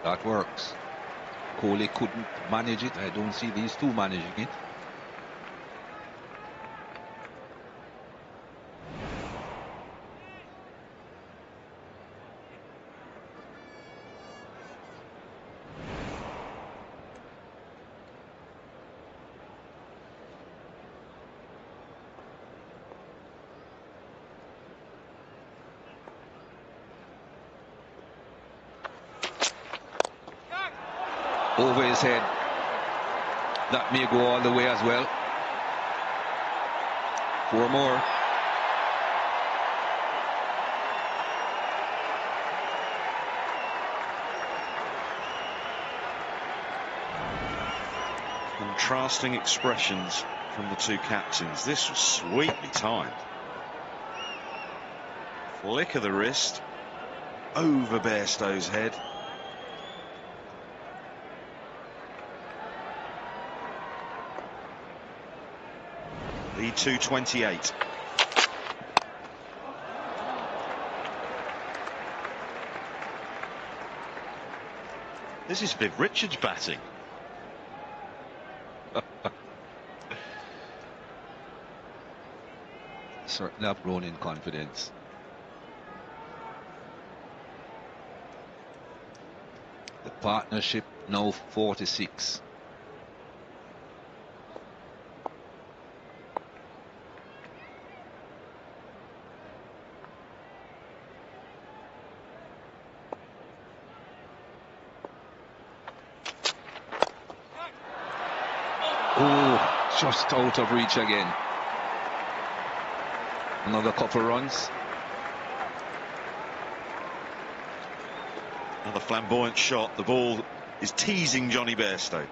That works. Kohli couldn't manage it. I don't see these two managing it. Over his head. That may go all the way as well. 4 more. Contrasting expressions from the two captains. This was sweetly timed. Flick of the wrist, over Bairstow's head. Lead 228. This is Viv Richards batting. Certainly have grown in confidence. The partnership now 46. Oh, just out of reach again. Another couple runs. Another flamboyant shot. The ball is teasing Johnny Bairstow.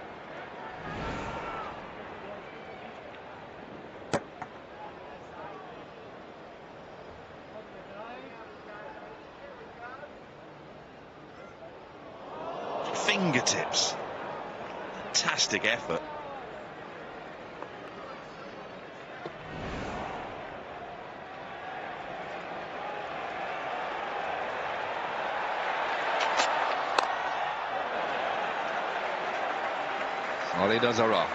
Fingertips. Fantastic effort. Solid as a rock.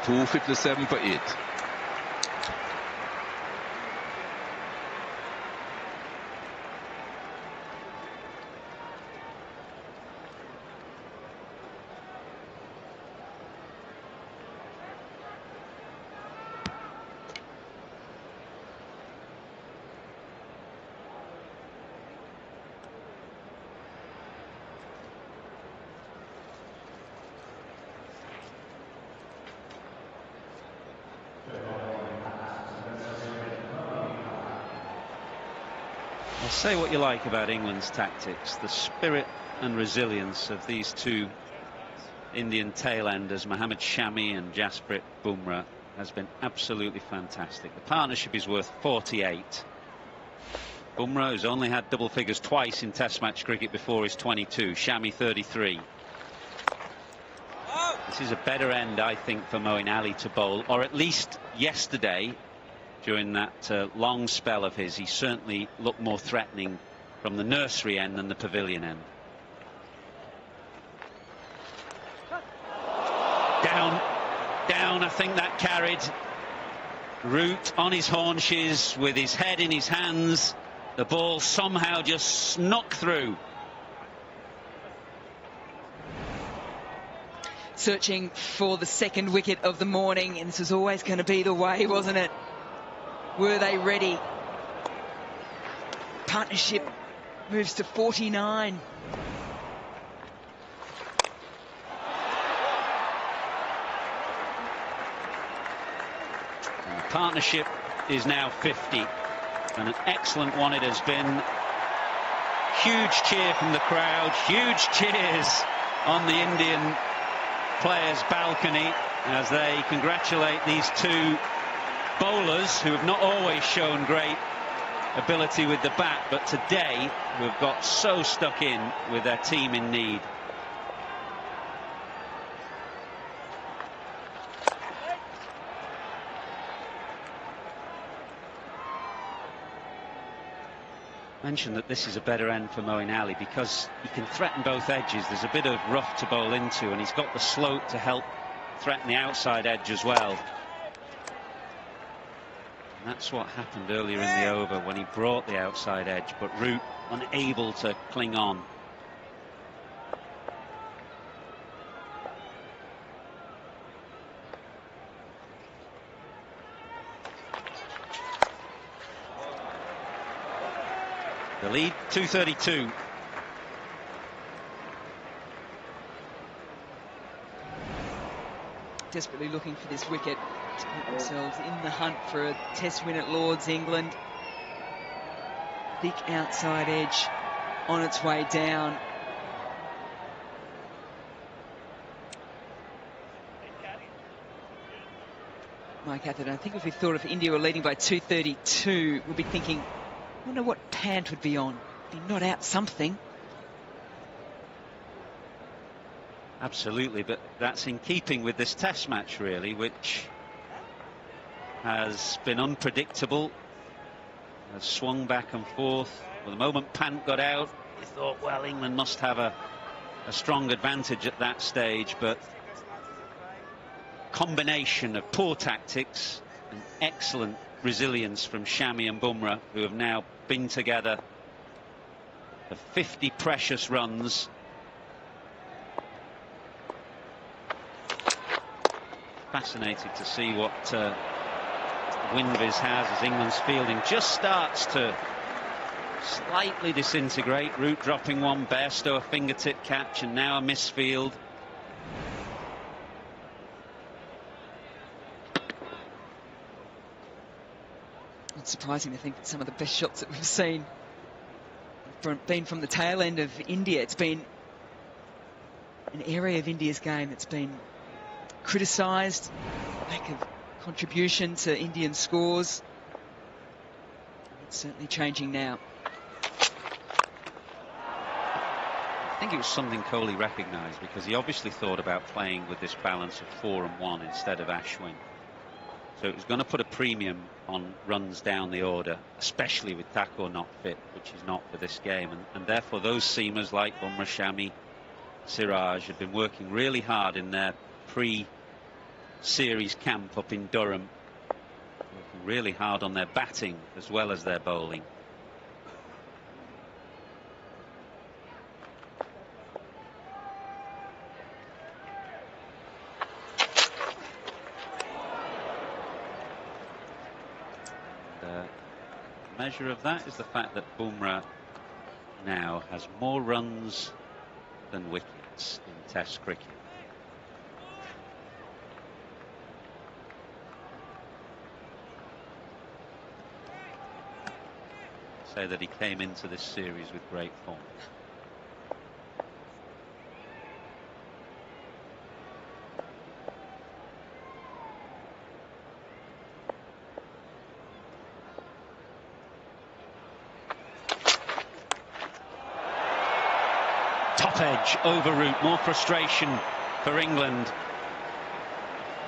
257 for 8. I'll say what you like about England's tactics. The spirit and resilience of these two Indian tail-enders, Mohammad Shami and Jasprit Bumrah, has been absolutely fantastic. The partnership is worth 48. Bumrah has only had double figures twice in Test match cricket before his 22. Shami 33. This is a better end, I think, for Moeen Ali to bowl, or at least yesterday, during that long spell of his, he certainly looked more threatening from the nursery end than the pavilion end. Down, I think that carried. Root on his haunches with his head in his hands. The ball somehow just snuck through. Searching for the second wicket of the morning, and this was always going to be the way, wasn't it? Were they ready? Partnership moves to 49. And the partnership is now 50. And an excellent one it has been. Huge cheer from the crowd. Huge cheers on the Indian players' balcony as they congratulate these two bowlers who have not always shown great ability with the bat, but today we've got so stuck in with their team in need. Mentioned that this is a better end for Moeen Ali because he can threaten both edges. There's a bit of rough to bowl into, and he's got the slope to help threaten the outside edge as well. That's what happened earlier in the over when he brought the outside edge, but Root unable to cling on. The lead 232. Desperately looking for this wicket to put themselves in the hunt for a test win at Lord's, England. Big outside edge on its way down. Mike Atherton, I think if we thought if India were leading by 232, we'd be thinking, I wonder what Pant would be on. be not out something. Absolutely, but that's in keeping with this test match, really, which has been unpredictable, has swung back and forth. Well, the moment Pant got out, you thought, well, England must have a strong advantage at that stage, but combination of poor tactics and excellent resilience from Shami and Bumrah, who have now been together for 50 precious runs. Fascinated to see what Winvis has as England's fielding just starts to slightly disintegrate. Root dropping one, Bairstow a fingertip catch, and now a misfield. It's surprising to think that some of the best shots that we've seen have been from the tail end of India. It's been an area of India's game that's been criticised, lack of contribution to Indian scores. It's certainly changing now. I think it was something Kohli recognised, because he obviously thought about playing with this balance of 4 and 1 instead of Ashwin. So it was going to put a premium on runs down the order, especially with Thakur not fit, which is not for this game. And therefore those seamers like Bumrah, Shami, Siraj had been working really hard in their pre-series camp up in Durham, working really hard on their batting as well as their bowling. Measure of that is the fact that Bumrah now has more runs than wickets in Test cricket. Say that he came into this series with great form. Top edge over Root, more frustration for England.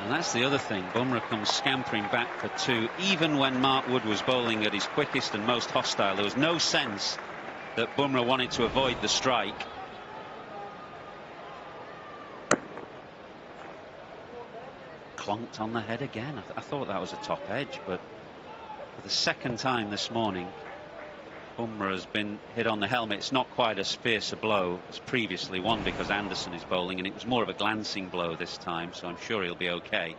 And that's the other thing. Bumrah comes scampering back for 2. Even when Mark Wood was bowling at his quickest and most hostile, there was no sense that Bumrah wanted to avoid the strike. Clonked on the head again. I thought that was a top edge, but for the second time this morning, Bumrah has been hit on the helmet. It's not quite as fierce a blow as previously, one because Anderson is bowling, and it was more of a glancing blow this time, so I'm sure he'll be okay.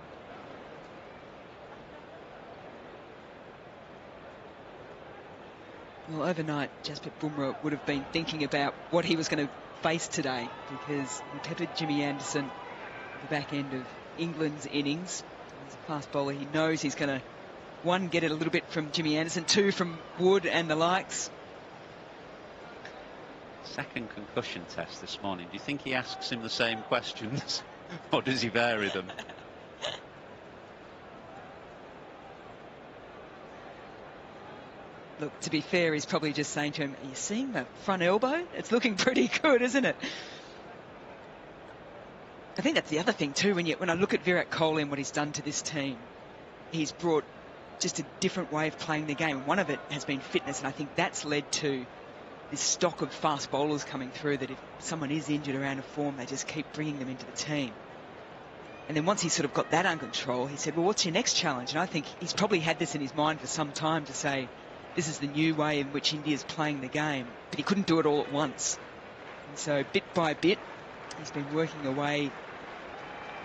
Well, overnight, Jasprit Bumrah would have been thinking about what he was going to face today, because he peppered Jimmy Anderson at the back end of England's innings. As a fast bowler, he knows he's going to, 1, get it a little bit from Jimmy Anderson, 2, from Wood and the likes. Second concussion test this morning. Do you think he asks him the same questions or does he vary them? Look, to be fair, he's probably just saying to him, are you seeing the front elbow? It's looking pretty good, isn't it? I think that's the other thing too, when I look at Virat Kohli and what he's done to this team, he's brought just a different way of playing the game. One of it has been fitness, and I think that's led to this stock of fast bowlers coming through, that if someone is injured or out of form, they just keep bringing them into the team. And then once he sort of got that under control, he said, well, what's your next challenge? And I think he's probably had this in his mind for some time, to say, this is the new way in which India's playing the game. But he couldn't do it all at once. And so bit by bit, he's been working away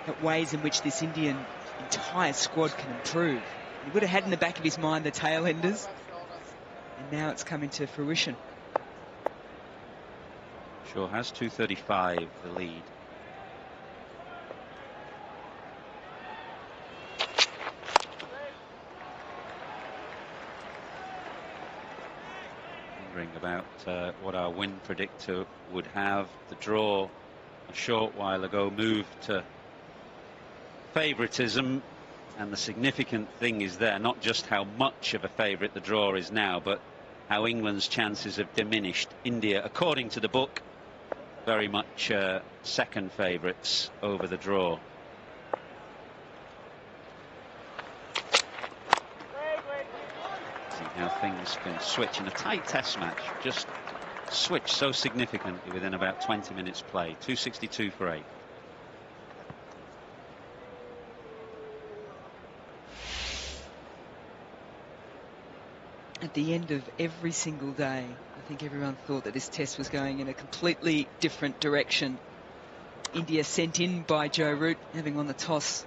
at ways in which this Indian entire squad can improve. He would have had in the back of his mind the tail enders, and now it's come into fruition. Sure has. 235 the lead. Wondering about what our win predictor would have. The draw a short while ago moved to favouritism, and the significant thing is there not just how much of a favourite the draw is now, but how England's chances have diminished. India, according to the book, very much second favourites over the draw. See how things can switch in a tight test match. Just switch so significantly within about 20 minutes play. 262 for 8. At the end of every single day, I think everyone thought that this test was going in a completely different direction. India sent in by Joe Root, having won the toss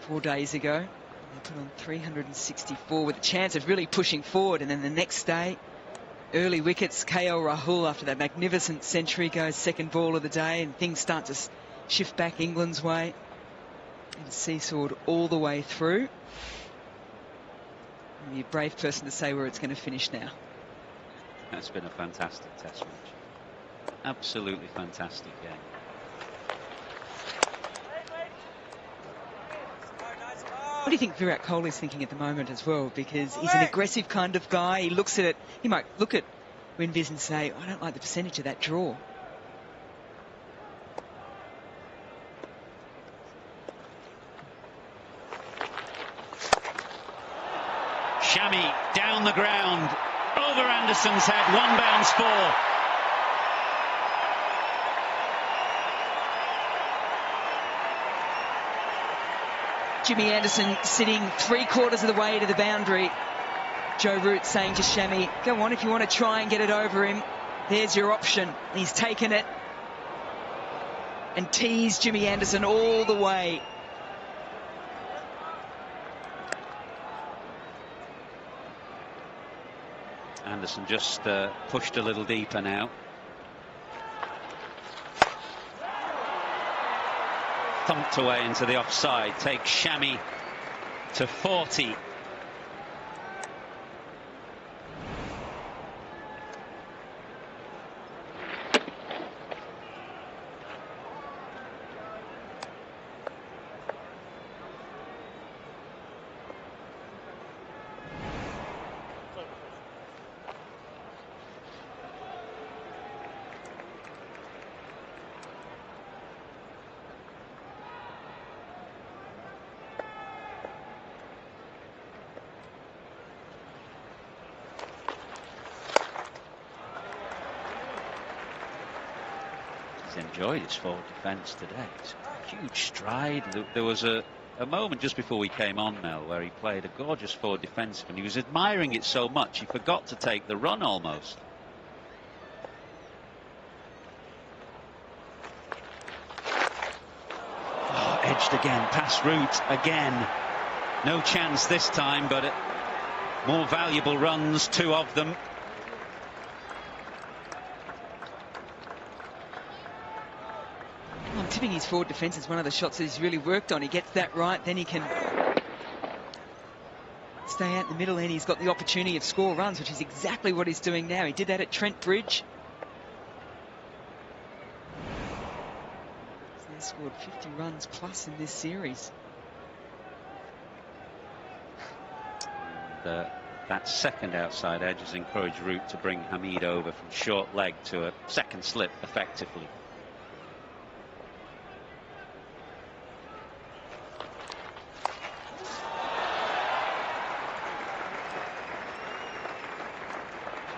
4 days ago. They put on 364 with a chance of really pushing forward. And then the next day, early wickets, KL Rahul, after that magnificent century, goes second ball of the day, and things start to shift back England's way. And seesawed all the way through. You're a brave person to say where it's going to finish now. That's been a fantastic test match. Absolutely fantastic game. What do you think Virat Kohli's thinking at the moment as well? Because he's an aggressive kind of guy. He looks at it. He might look at Winviz and say, I don't like the percentage of that draw. Shami down the ground, over Anderson's head, 1 bounce 4. Jimmy Anderson sitting 3/4 of the way to the boundary. Joe Root saying to Shami, go on if you want to try and get it over him. There's your option. And he's taken it and teased Jimmy Anderson all the way. Anderson just pushed a little deeper now. Thumped away into the offside. Takes Shami to 40. Enjoyed his forward defence today. It's a huge stride. There was a moment just before we came on, Mel, where he played a gorgeous forward defence and he was admiring it so much he forgot to take the run almost. Oh, edged again, past Root again. No chance this time, but more valuable runs, 2 of them. Tipping his forward defence is one of the shots that he's really worked on. He gets that right, then he can stay out in the middle, and he's got the opportunity of score runs, which is exactly what he's doing now. He did that at Trent Bridge. He's scored 50 runs plus in this series. That second outside edge has encouraged Root to bring Hamid over from short leg to a second slip effectively.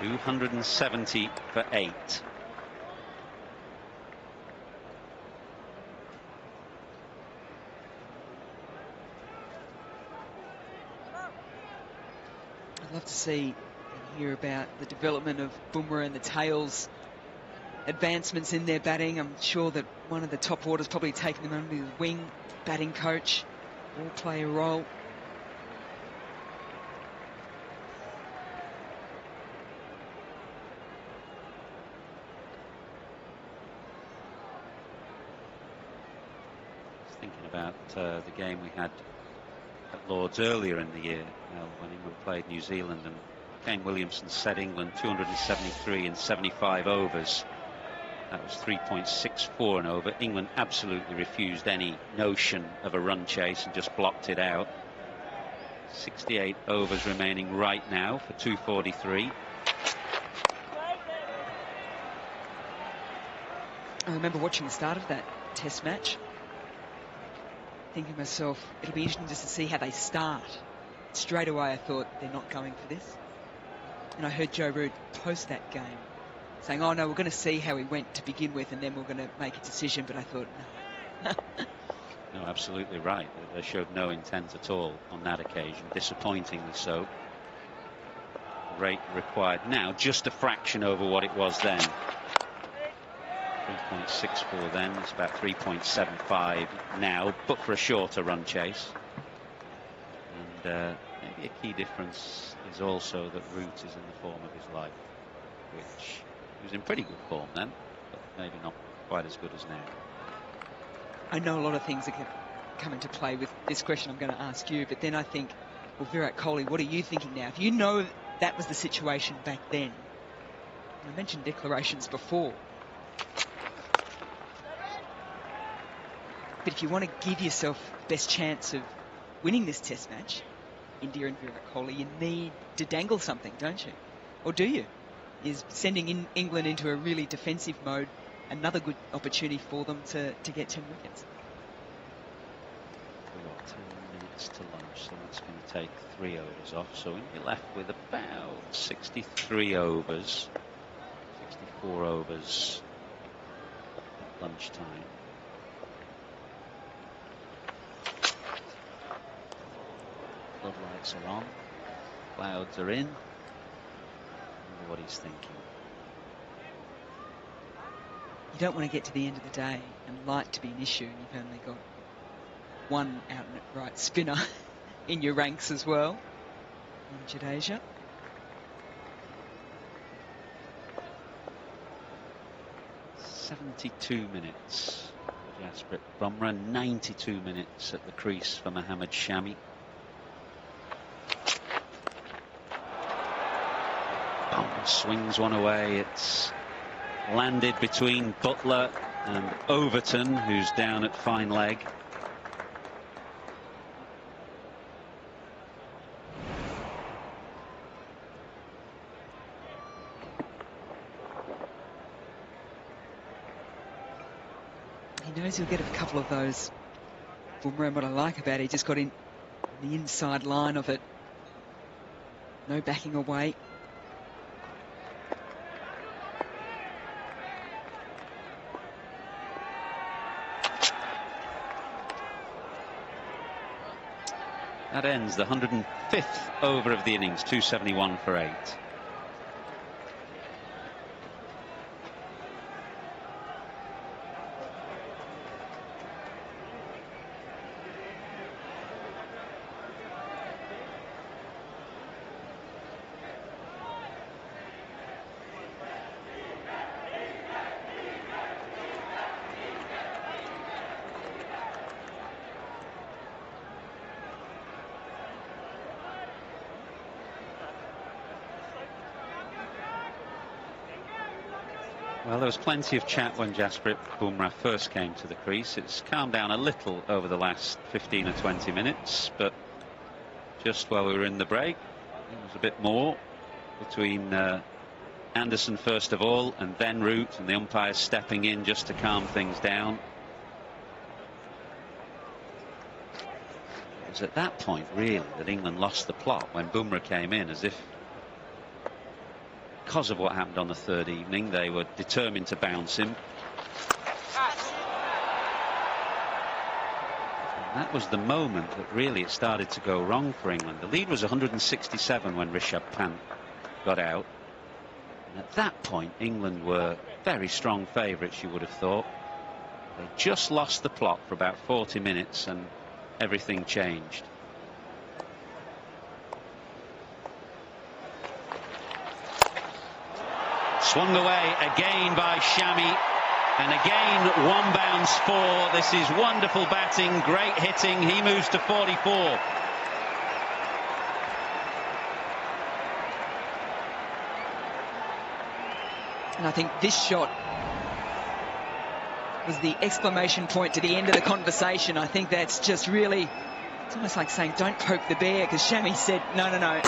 .270 for 8. I'd love to see and hear about the development of Bumrah and the Tails advancements in their batting. I'm sure that one of the top orders probably taking them under the wing. Batting coach will play a role. Thinking about the game we had at Lord's earlier in the year, when England played New Zealand, and Kane Williamson set England 273 in 75 overs. That was 3.64 an over. England absolutely refused any notion of a run chase and just blocked it out. 68 overs remaining right now for 243. I remember watching the start of that test match, thinking to myself, it'll be interesting just to see how they start. Straight away I thought, they're not going for this. And I heard Joe Root post that game saying, oh no, we're going to see how he went to begin with and then we're going to make a decision. But I thought, no. No, absolutely right. They showed no intent at all on that occasion, disappointingly so. Rate required now just a fraction over what it was then. 3.64 then, it's about 3.75 now, but for a shorter run chase. And maybe a key difference is also that Root is in the form of his life, which he was in pretty good form then, but maybe not quite as good as now. I know a lot of things that can come into play with this question I'm going to ask you, but then I think, well, Virat Kohli, what are you thinking now? If you know that was the situation back then, I mentioned declarations before, but if you want to give yourself the best chance of winning this test match, India and Virat Kohli, you need to dangle something, don't you? Or do you? Is sending England into a really defensive mode another good opportunity for them to get 10 wickets? We've got 10 minutes to lunch, so that's going to take 3 overs off. So we're left with about 63 overs, 64 overs at lunchtime. Floodlights are on, clouds are in. I wonder what he's thinking. You don't want to get to the end of the day and light to be an issue and you've only got one out and right spinner in your ranks as well in Jadeja. .72 minutes for Jasprit Bumrah, 92 minutes at the crease for Mohammad Shami. Bumrah swings one away. It's landed between Butler and Overton, who's down at fine leg. He knows he'll get a couple of those. Bumrah, what I like about it, he just got in the inside line of it. No backing away. That ends the 105th over of the innings, 271 for 8. Well, there was plenty of chat when Jasprit Bumrah first came to the crease. It's calmed down a little over the last 15 or 20 minutes, but just while we were in the break, there was a bit more between Anderson first of all, and then Root, and the umpires stepping in just to calm things down. It was at that point, really, that England lost the plot when Bumrah came in, as if because of what happened on the third evening, they were determined to bounce him. And that was the moment that really it started to go wrong for England. The lead was 167 when Rishabh Pant got out. And at that point, England were very strong favourites, you would have thought. They just lost the plot for about 40 minutes and everything changed. Swung away again by Shami, and again one bounce four. This is wonderful batting, great hitting. He moves to 44. And I think this shot was the exclamation point to the end of the conversation. I think that's just really It's almost like saying, don't poke the bear, because Shami said, no, no, no.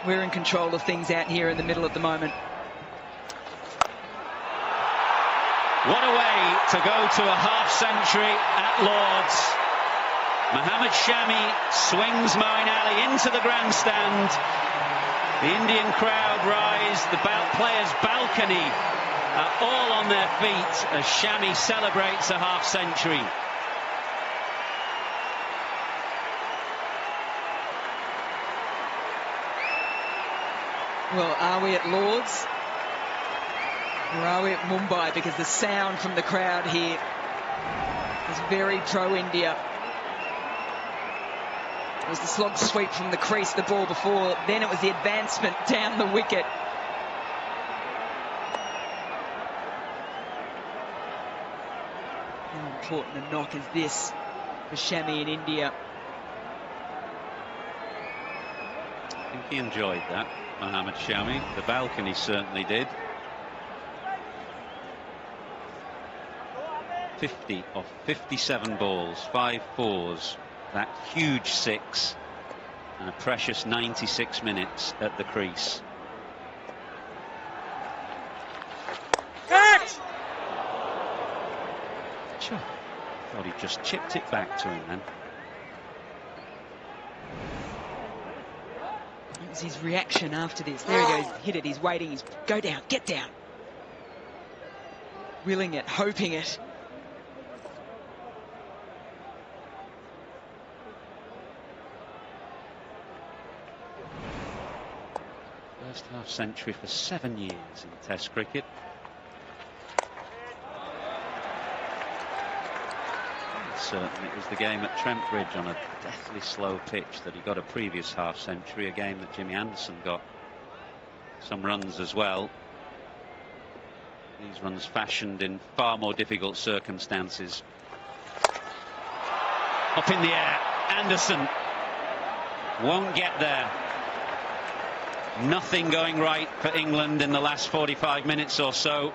We're in control of things out here in the middle at the moment. What a way to go to a half-century at Lord's. Mohammad Shami swings Moeen Ali into the grandstand. The Indian crowd rise. The players' balcony are all on their feet as Shami celebrates a half-century. Well, are we at Lord's? Or are we at Mumbai? Because the sound from the crowd here is very pro-India. It was the slog sweep from the crease, the ball before. Then it was the advancement down the wicket. How important a knock is this for Shami in India? I think he enjoyed that, Mohammad Shami. The balcony certainly did. 50 off 57 balls, 5 fours, that huge 6, and a precious 96 minutes at the crease. Sure. Thought he just chipped it back to him then. It was his reaction after this. There he goes, hit it, he's waiting, he's go down, get down. Willing it, hoping it. First half century for 7 years in Test cricket. Certainly it was the game at Trent Bridge on a deathly slow pitch that he got a previous half century, a game that Jimmy Anderson got some runs as well. These runs fashioned in far more difficult circumstances. Up in the air, Anderson won't get there. Nothing going right for England in the last 45 minutes or so.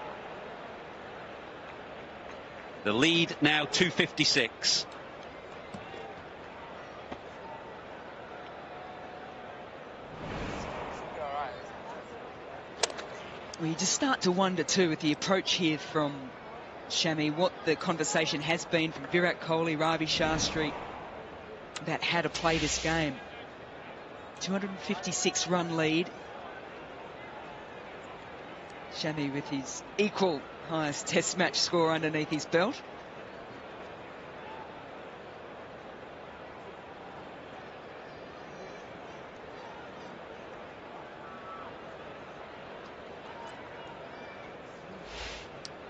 The lead now 256. Well, you just start to wonder too with the approach here from Shami what the conversation has been from Virat Kohli, Ravi Shastri about how to play this game. 256 run lead. Shami with his equal highest test match score underneath his belt.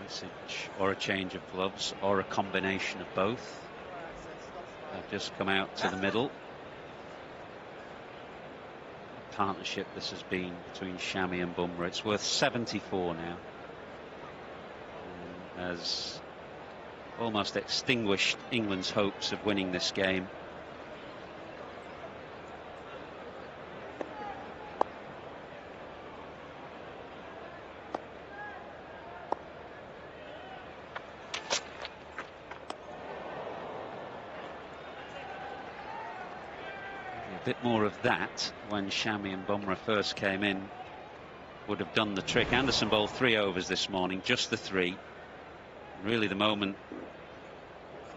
Message or a change of gloves or a combination of both. They've just come out to the middle. Partnership this has been between Shami and Bumrah. It's worth 74 now. Has almost extinguished England's hopes of winning this game. A bit more of that when Shami and Bumrah first came in would have done the trick. Anderson bowled 3 overs this morning, just the 3. Really the moment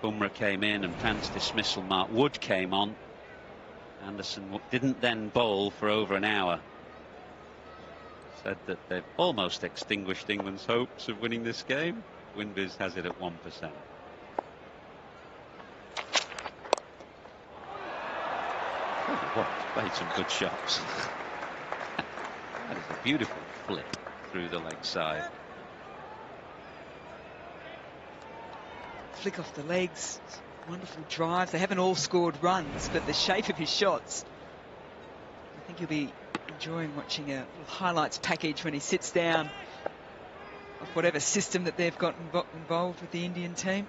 Bumrah came in and Pant's dismissal, Mark Wood came on. Anderson didn't then bowl for over an hour. Said that they've almost extinguished England's hopes of winning this game. Winbiz has it at 1%. What, played some good shots. That is a beautiful flip through the leg side. Flick off the legs, wonderful drives. They haven't all scored runs, but the shape of his shots, I think you'll be enjoying watching a little highlights package when he sits down of whatever system that they've got involved with the Indian team.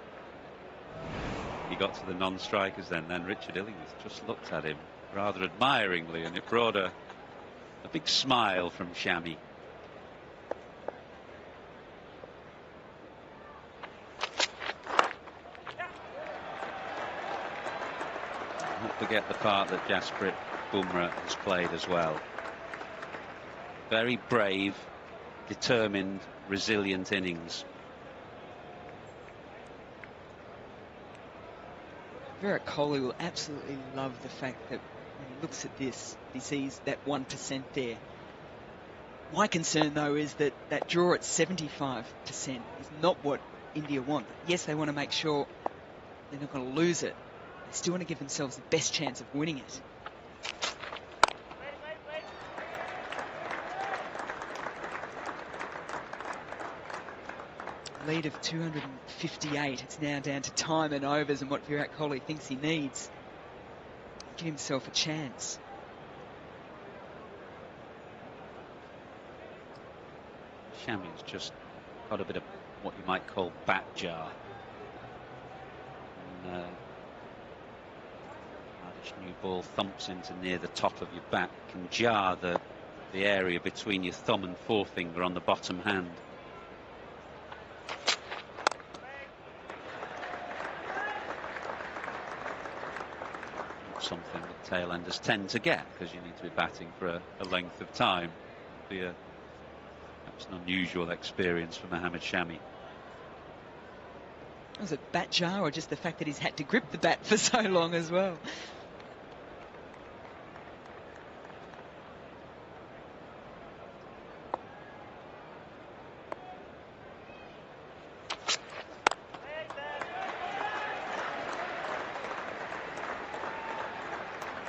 He got to the non-strikers then Richard Illingworth just looked at him rather admiringly, and it brought a big smile from Shami. Don't forget the part that Jasprit Bumrah has played as well. Very brave, determined, resilient innings. Virat Kohli will absolutely love the fact that when he looks at this, he sees that 1% there. My concern, though, is that that draw at 75% is not what India want. Yes, they want to make sure they're not going to lose it. They still want to give themselves the best chance of winning it. Lead of 258. It's now down to time and overs and what Virat Kohli thinks he needs. Give himself a chance. Shami's just got a bit of what you might call bat jar. And, this new ball thumps into near the top of your bat, can jar the area between your thumb and forefinger on the bottom hand. Something that tailenders tend to get because you need to be batting for a length of time. It'll be perhaps an unusual experience for Mohammad Shami. Was it bat jar or just the fact that he's had to grip the bat for so long as well?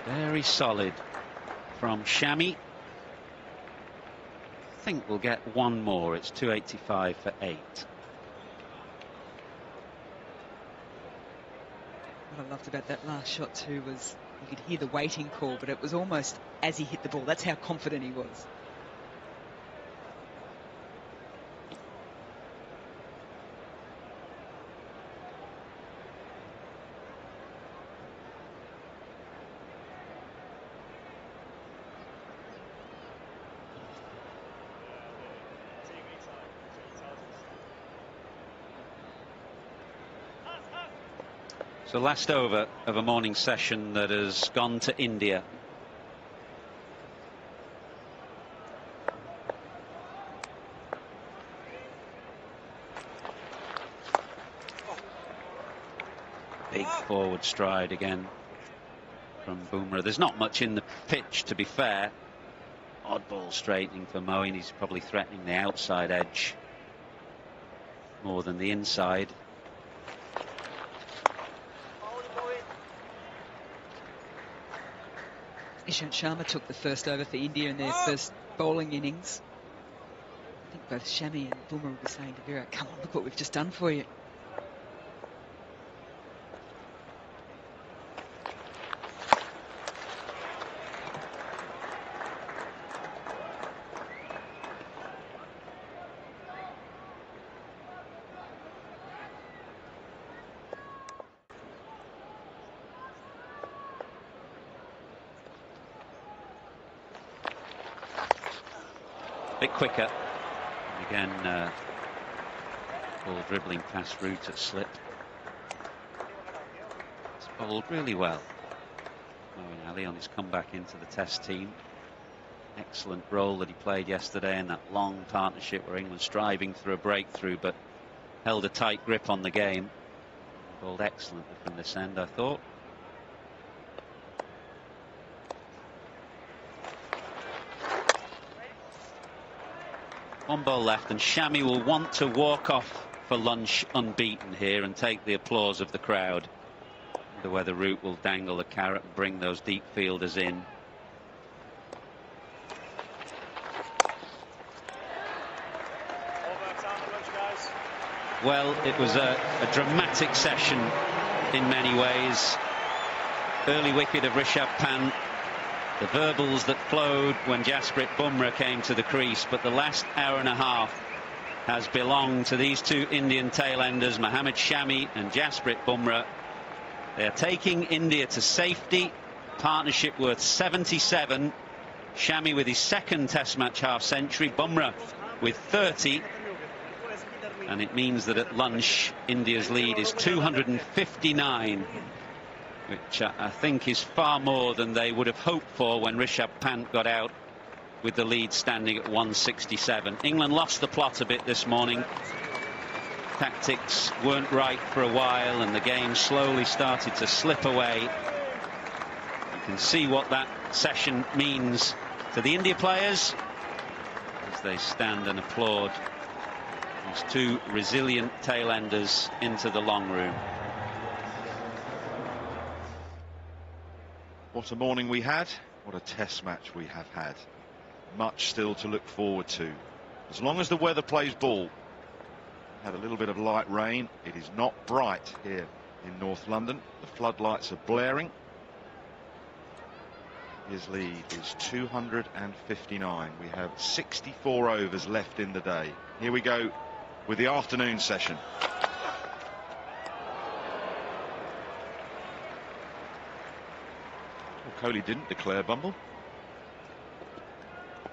Very solid from Shami. I think we'll get one more. It's 285 for 8. What I loved about that last shot too was you could hear the waiting call, but it was almost as he hit the ball. That's how confident he was. So last over of a morning session that has gone to India. Big forward stride again from Bumrah. There's not much in the pitch, to be fair. Odd ball straightening for Moeen. He's probably threatening the outside edge more than the inside. Ishant Sharma took the first over for India in their first bowling innings. I think both Shami and Bumrah will be saying to Virat, come on, look what we've just done for you. Bit quicker. And again, ball dribbling past route at slip. It's bowled really well. Moeen Ali on his comeback into the Test team. Excellent role that he played yesterday in that long partnership where England striving for a breakthrough, but held a tight grip on the game. Bowled excellently from this end, I thought. One ball left, and Shami will want to walk off for lunch unbeaten here and take the applause of the crowd. I wonder whether Root will dangle the carrot and bring those deep fielders in. Well, it was a dramatic session in many ways. Early wicket of Rishabh Pant. The verbals that flowed when Jasprit Bumrah came to the crease, but the last hour and a half has belonged to these two Indian tailenders, Mohammad Shami and Jasprit Bumrah. They are taking India to safety. Partnership worth 77. Shami with his second Test match half century, Bumrah with 30. And it means that at lunch, India's lead is 259. which I think is far more than they would have hoped for when Rishabh Pant got out with the lead standing at 167. England lost the plot a bit this morning. Tactics weren't right for a while and the game slowly started to slip away. You can see what that session means to the India players as they stand and applaud these two resilient tail-enders into the long room. What a morning we had. What a test match we have had. Much still to look forward to. As long as the weather plays ball. Had a little bit of light rain. It is not bright here in North London. The floodlights are blaring. His lead is 259. We have 64 overs left in the day. Here we go with the afternoon session. Kohli didn't declare, Bumble.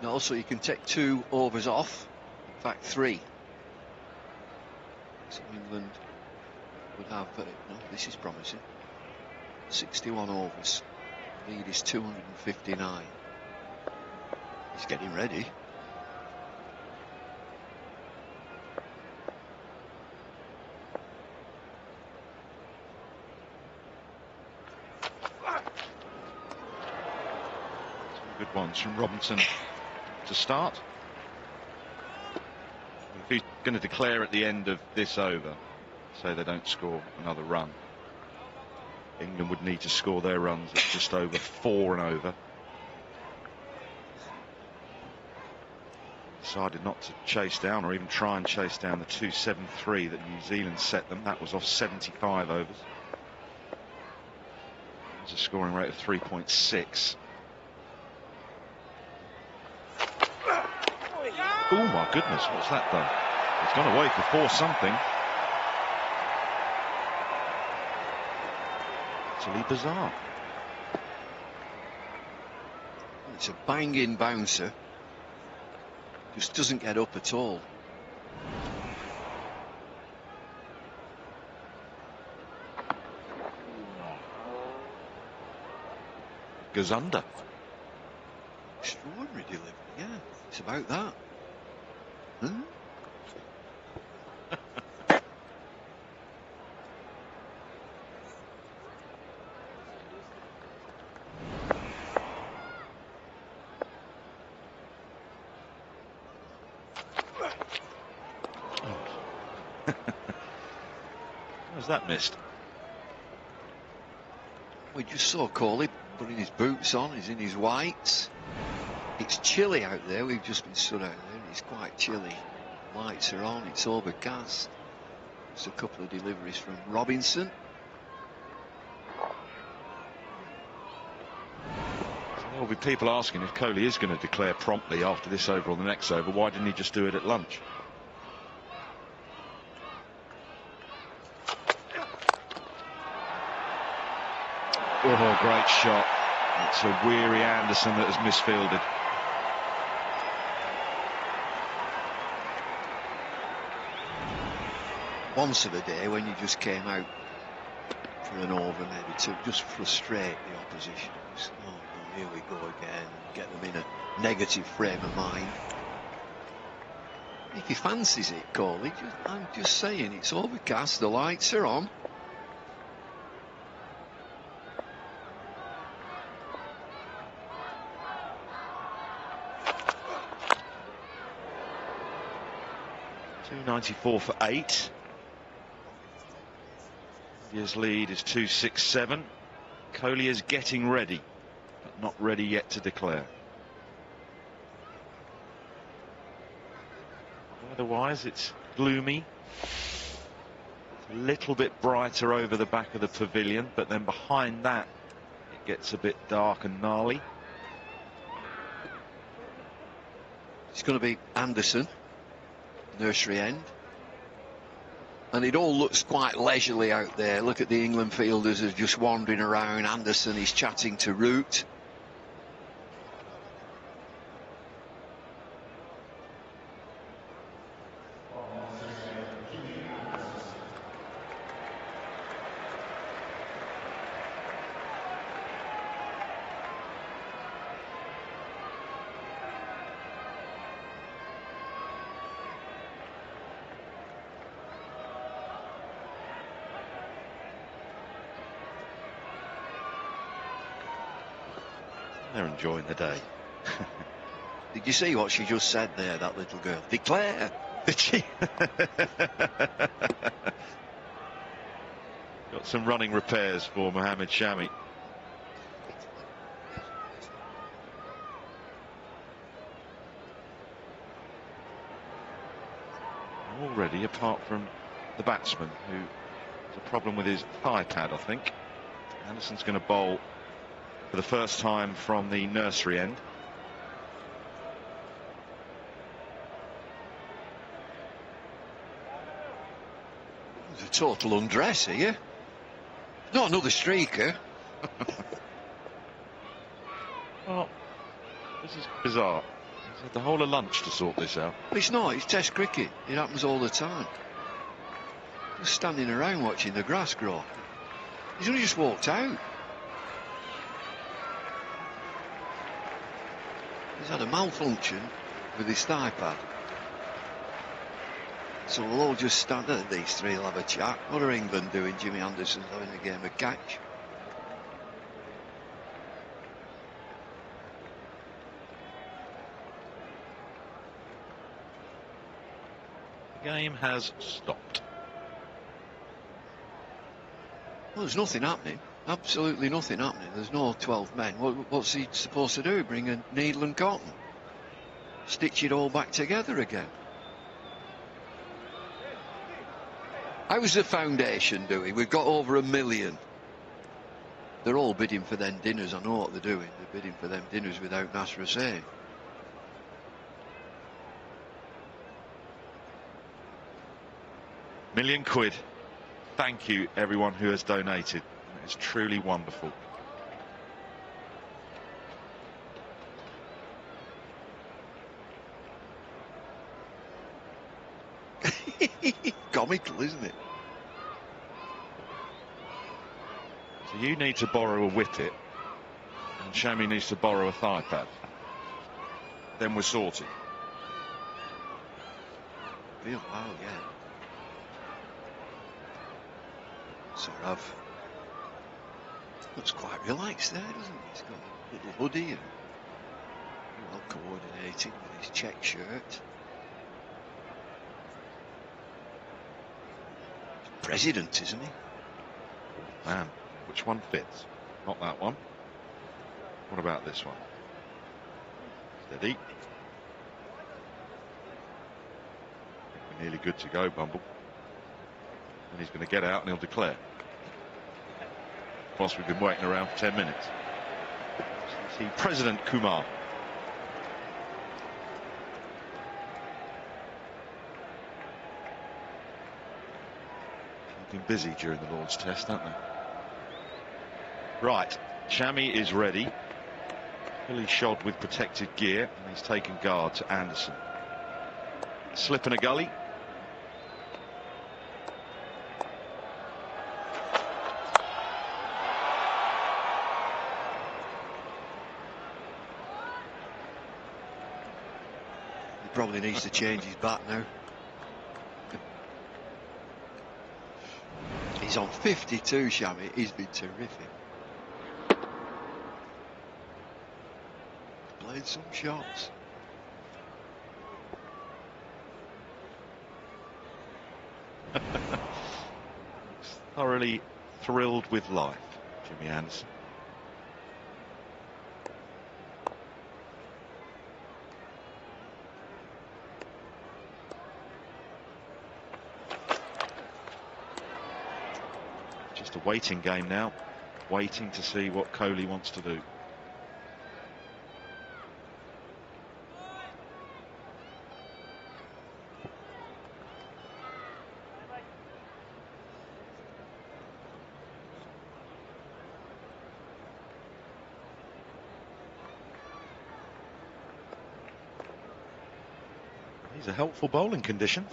No, so you can take 2 overs off. In fact, 3. So England would have, no, this is promising. 61 overs. Lead is 259. He's getting ready. Good ones from Robinson to start. If he's going to declare at the end of this over, say they don't score another run, England would need to score their runs at just over 4 and over. Decided not to chase down or even try and chase down the 273 that New Zealand set them. That was off 75 overs. There's a scoring rate of 3.6. Oh my goodness, what's that done? It's gone away for 4 something. Utterly bizarre. It's a banging bouncer. Just doesn't get up at all. Goes under. Extraordinary delivery, yeah. It's about that. Hmm? How's that missed? We just saw Kohli putting his boots on. He's in his whites. It's chilly out there. We've just been stood out there. It's quite chilly. Lights are on. It's overcast. Just a couple of deliveries from Robinson. There'll be people asking if Kohli is going to declare promptly after this over or the next over. Why didn't he just do it at lunch? Oh, great shot. It's a weary Anderson that has misfielded. Once of a day when you just came out for an over maybe to just frustrate the opposition. Just, oh no, here we go again. Get them in a negative frame of mind. If he fancies it, Kohli, I'm just saying it's overcast, the lights are on. .294 for 8. India's lead is 267. Kohli is getting ready, but not ready yet to declare. Otherwise, it's gloomy. It's a little bit brighter over the back of the pavilion, but then behind that, it gets a bit dark and gnarly. It's going to be Anderson, nursery end. And it all looks quite leisurely out there. Look at the England fielders are just wandering around. Anderson is chatting to Root. They're enjoying the day. Did you see what she just said there, that little girl? Declare. Did she? Got some running repairs for Mohamed Shami. Already, apart from the batsman, who has a problem with his thigh pad, I think. Anderson's going to bowl for the first time from the nursery end. It's a total undress here. Not another streaker. Well, this is bizarre. He's had the whole of lunch to sort this out. It's not, it's Test cricket. It happens all the time. Just standing around watching the grass grow. He's only just walked out. He's had a malfunction with his thigh pad. So we'll all just stand there. These three will have a chat. What are England doing? Jimmy Anderson's having a game of catch. The game has stopped. Well, there's nothing happening. Absolutely nothing happening. There's no 12 men. What's he supposed to do? Bring a needle and cotton? Stitch it all back together again? How's the foundation doing? We've got over 1 million. They're all bidding for them dinners. I know what they're doing. They're bidding for them dinners without Nasser saying. £1,000,000. Thank you, everyone who has donated. It's truly wonderful. Comical, isn't it? So you need to borrow a Wicket, and Shami needs to borrow a thigh pad. Then we're sorted. Yeah, wow, yeah. Sarav looks quite relaxed there, doesn't he? He's got a little hoodie and well coordinated with his check shirt. President, isn't he? Man, which one fits? Not that one. What about this one? Steady. I think we're nearly good to go, Bumble. And he's going to get out and he'll declare. Whilst we've been waiting around for 10 minutes. See President Kumar. Keeping busy during the Lord's Test, haven't they? Right, Shami is ready. Fully shod with protected gear, and he's taken guard to Anderson. Slip in a gully. Probably needs to change his bat now. He's on 52, Shami. He's been terrific. Played some shots. Thoroughly thrilled with life, Jimmy Anderson. Just a waiting game now, waiting to see what Kohli wants to do. These are helpful bowling conditions.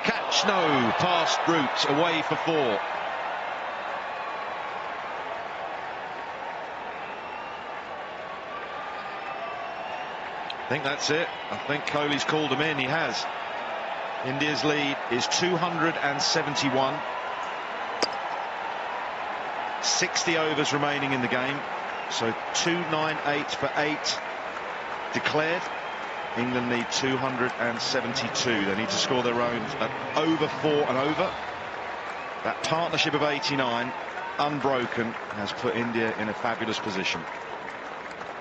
Catch, no, past route, away for 4. I think that's it. I think Kohli's called him in. He has. India's lead is 271. 60 overs remaining in the game. So 298 for 8 declared. England need 272. They need to score their own at over 4 and over. That partnership of 89, unbroken, has put India in a fabulous position.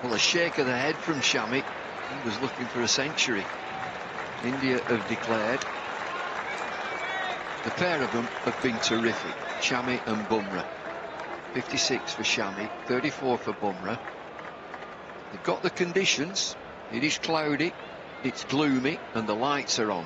Well, a shake of the head from Shami. He was looking for a century. India have declared. The pair of them have been terrific. Shami and Bumrah. 56 for Shami, 34 for Bumrah. They've got the conditions. It is cloudy, it's gloomy, and the lights are on.